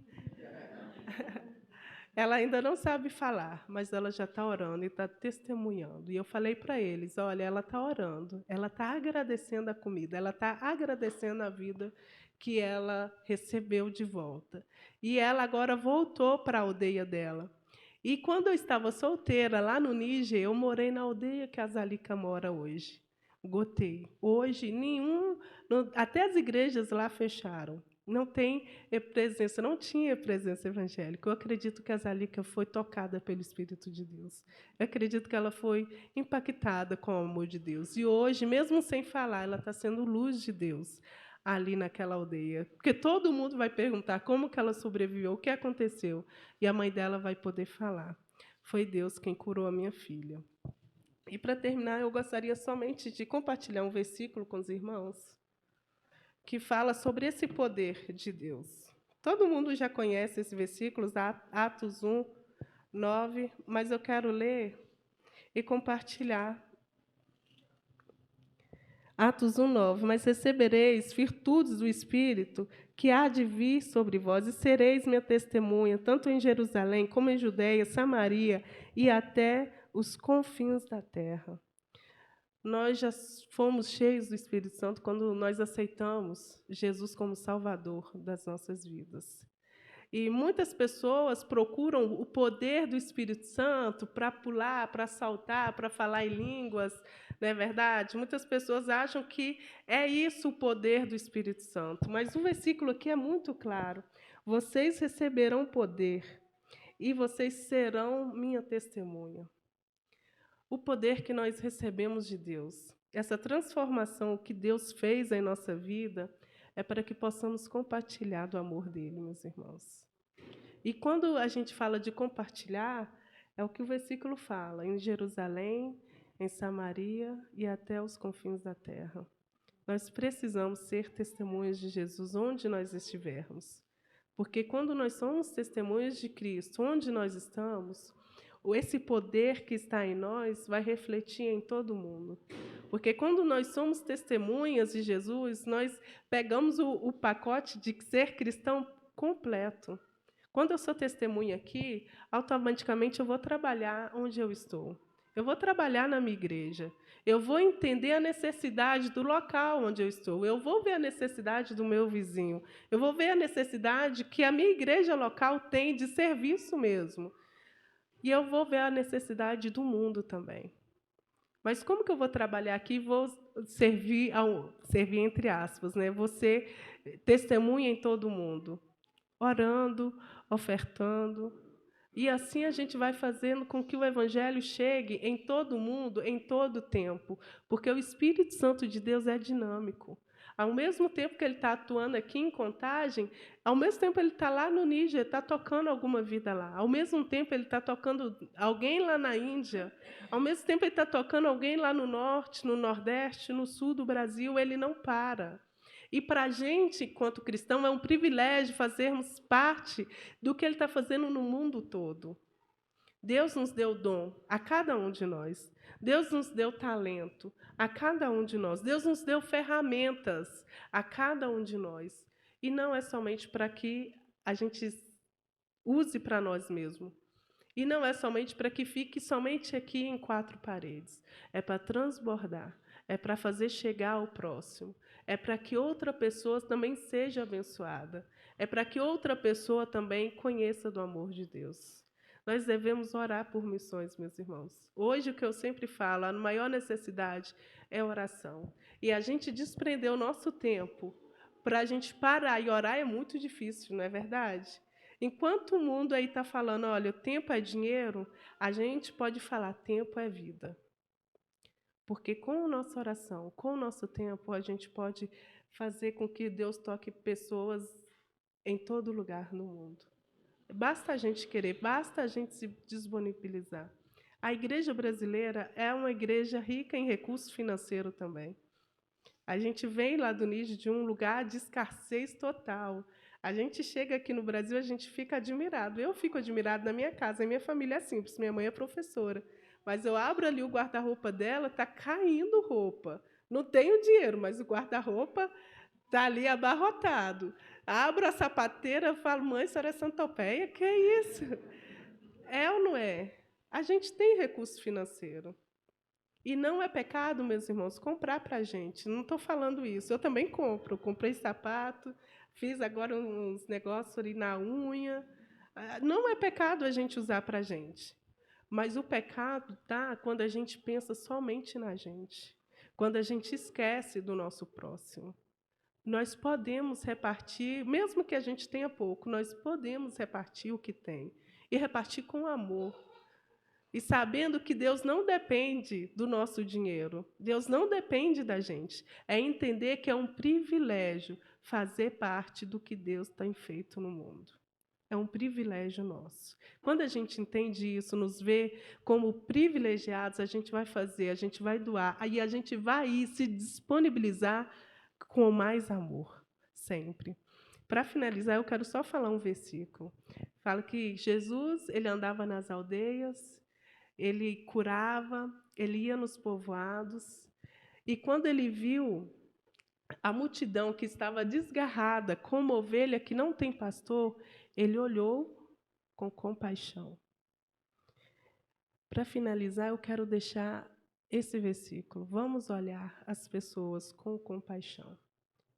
Ela ainda não sabe falar, mas ela já está orando e está testemunhando. E eu falei para eles: olha, ela está orando, ela está agradecendo a comida, ela está agradecendo a vida que ela recebeu de volta. E ela agora voltou para a aldeia dela. E quando eu estava solteira, lá no Níger, eu morei na aldeia que a Zalica mora hoje. Gotei. Hoje, até as igrejas lá fecharam. Não tem presença, não tinha presença evangélica. Eu acredito que a Zalica foi tocada pelo Espírito de Deus. Eu acredito que ela foi impactada com o amor de Deus. E hoje, mesmo sem falar, ela está sendo luz de Deus ali naquela aldeia. Porque todo mundo vai perguntar como que ela sobreviveu, o que aconteceu. E a mãe dela vai poder falar: foi Deus quem curou a minha filha. E, para terminar, eu gostaria somente de compartilhar um versículo com os irmãos que fala sobre esse poder de Deus. Todo mundo já conhece esses versículos, Atos 1, 9, mas eu quero ler e compartilhar. Atos 1, 9. Mas recebereis virtudes do Espírito, que há de vir sobre vós, e sereis minha testemunha, tanto em Jerusalém, como em Judeia, Samaria e até os confins da terra. Nós já fomos cheios do Espírito Santo quando nós aceitamos Jesus como Salvador das nossas vidas. E muitas pessoas procuram o poder do Espírito Santo para pular, para saltar, para falar em línguas, não é verdade? Muitas pessoas acham que é isso o poder do Espírito Santo, mas o versículo aqui é muito claro: vocês receberão poder e vocês serão minha testemunha. O poder que nós recebemos de Deus, essa transformação que Deus fez em nossa vida, é para que possamos compartilhar do amor dele, meus irmãos. E quando a gente fala de compartilhar, é o que o versículo fala: em Jerusalém, em Samaria e até os confins da terra. Nós precisamos ser testemunhas de Jesus onde nós estivermos. Porque quando nós somos testemunhas de Cristo, onde nós estamos, esse poder que está em nós vai refletir em todo mundo. Porque quando nós somos testemunhas de Jesus, nós pegamos o pacote de ser cristão completo. Quando eu sou testemunha aqui, automaticamente eu vou trabalhar onde eu estou. Eu vou trabalhar na minha igreja. Eu vou entender a necessidade do local onde eu estou. Eu vou ver a necessidade do meu vizinho. Eu vou ver a necessidade que a minha igreja local tem de serviço mesmo. E eu vou ver a necessidade do mundo também. Mas como que eu vou trabalhar aqui e vou servir entre aspas, né? Vou ser testemunha em todo mundo, orando, ofertando. E assim a gente vai fazendo com que o Evangelho chegue em todo mundo, em todo tempo, porque o Espírito Santo de Deus é dinâmico. Ao mesmo tempo que ele está atuando aqui em Contagem, ao mesmo tempo ele está lá no Níger, está tocando alguma vida lá. Ao mesmo tempo ele está tocando alguém lá na Índia. Ao mesmo tempo ele está tocando alguém lá no Norte, no Nordeste, no Sul do Brasil. Ele não para. E para a gente, enquanto cristão, é um privilégio fazermos parte do que ele está fazendo no mundo todo. Deus nos deu dom a cada um de nós. Deus nos deu talento a cada um de nós. Deus nos deu ferramentas a cada um de nós. E não é somente para que a gente use para nós mesmos. E não é somente para que fique somente aqui em quatro paredes. É para transbordar. É para fazer chegar ao próximo. É para que outra pessoa também seja abençoada. É para que outra pessoa também conheça do amor de Deus. Nós devemos orar por missões, meus irmãos. Hoje, o que eu sempre falo, a maior necessidade é oração. E a gente desprender o nosso tempo para a gente parar e orar é muito difícil, não é verdade? Enquanto o mundo aí está falando, olha, o tempo é dinheiro, a gente pode falar, tempo é vida. Porque com a nossa oração, com o nosso tempo, a gente pode fazer com que Deus toque pessoas em todo lugar no mundo. Basta a gente querer, basta a gente se disponibilizar. A igreja brasileira é uma igreja rica em recurso financeiro também. A gente vem lá do Níger de um lugar de escassez total. A gente chega aqui no Brasil, a gente fica admirado. Eu fico admirado na minha casa, a minha família é simples, minha mãe é professora. Mas eu abro ali o guarda-roupa dela, está caindo roupa. Não tenho dinheiro, mas o guarda-roupa está ali abarrotado. Abro a sapateira, falo, mãe, a senhora é santopeia? Que é isso? É ou não é? A gente tem recurso financeiro. E não é pecado, meus irmãos, comprar para a gente. Não estou falando isso. Eu também compro. Eu comprei sapato, fiz agora uns negócios ali na unha. Não é pecado a gente usar para a gente. Mas o pecado está quando a gente pensa somente na gente. Quando a gente esquece do nosso próximo. Nós podemos repartir, mesmo que a gente tenha pouco, nós podemos repartir o que tem. E repartir com amor. E sabendo que Deus não depende do nosso dinheiro. Deus não depende da gente. É entender que é um privilégio fazer parte do que Deus tem feito no mundo. É um privilégio nosso. Quando a gente entende isso, nos vê como privilegiados, a gente vai fazer, a gente vai doar, aí a gente vai ir se disponibilizar com mais amor, sempre. Para finalizar, eu quero só falar um versículo. Fala que Jesus, ele andava nas aldeias, ele curava, ele ia nos povoados, e quando ele viu a multidão que estava desgarrada, como ovelha que não tem pastor, ele olhou com compaixão. Para finalizar, eu quero deixar esse versículo. Vamos olhar as pessoas com compaixão.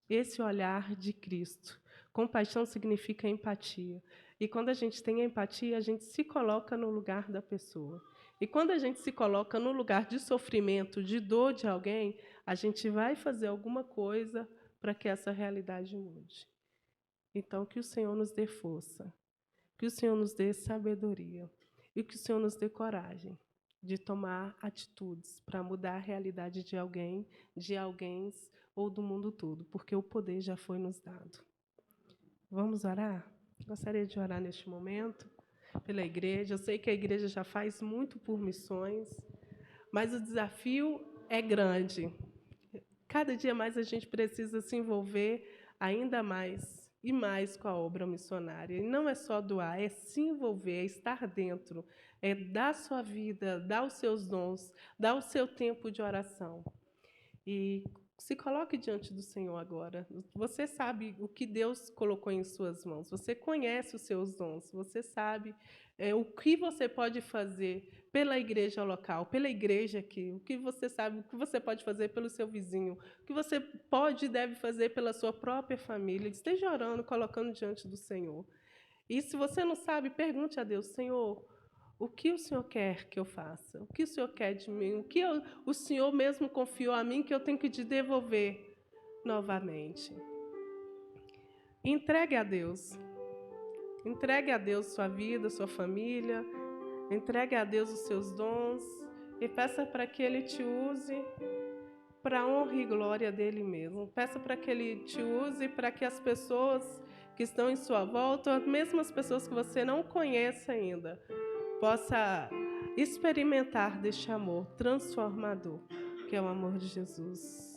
Esse olhar de Cristo. Compaixão significa empatia. E quando a gente tem empatia, a gente se coloca no lugar da pessoa. E quando a gente se coloca no lugar de sofrimento, de dor de alguém, a gente vai fazer alguma coisa para que essa realidade mude. Então, que o Senhor nos dê força, que o Senhor nos dê sabedoria e que o Senhor nos dê coragem de tomar atitudes para mudar a realidade de alguém ou do mundo todo, porque o poder já foi nos dado. Vamos orar? Gostaria de orar neste momento pela igreja. Eu sei que a igreja já faz muito por missões, mas o desafio é grande. Cada dia mais a gente precisa se envolver ainda mais e mais com a obra missionária. E não é só doar, é se envolver, é estar dentro, é dar sua vida, dar os seus dons, dar o seu tempo de oração. E Se coloque diante do Senhor agora. Você sabe o que Deus colocou em suas mãos. Você conhece os seus dons. Você sabe o que você pode fazer pela igreja local, pela igreja aqui. O que você sabe, o que você pode fazer pelo seu vizinho. O que você pode e deve fazer pela sua própria família. Esteja orando, colocando diante do Senhor. E se você não sabe, pergunte a Deus, Senhor, o que o Senhor quer que eu faça? O que o Senhor quer de mim? O que o Senhor mesmo confiou a mim que eu tenho que te devolver novamente? Entregue a Deus. Entregue a Deus sua vida, sua família. Entregue a Deus os seus dons. E peça para que Ele te use para a honra e glória dEle mesmo. Peça para que Ele te use para que as pessoas que estão em sua volta, mesmo as pessoas que você não conhece ainda, possa experimentar deste amor transformador, que é o amor de Jesus.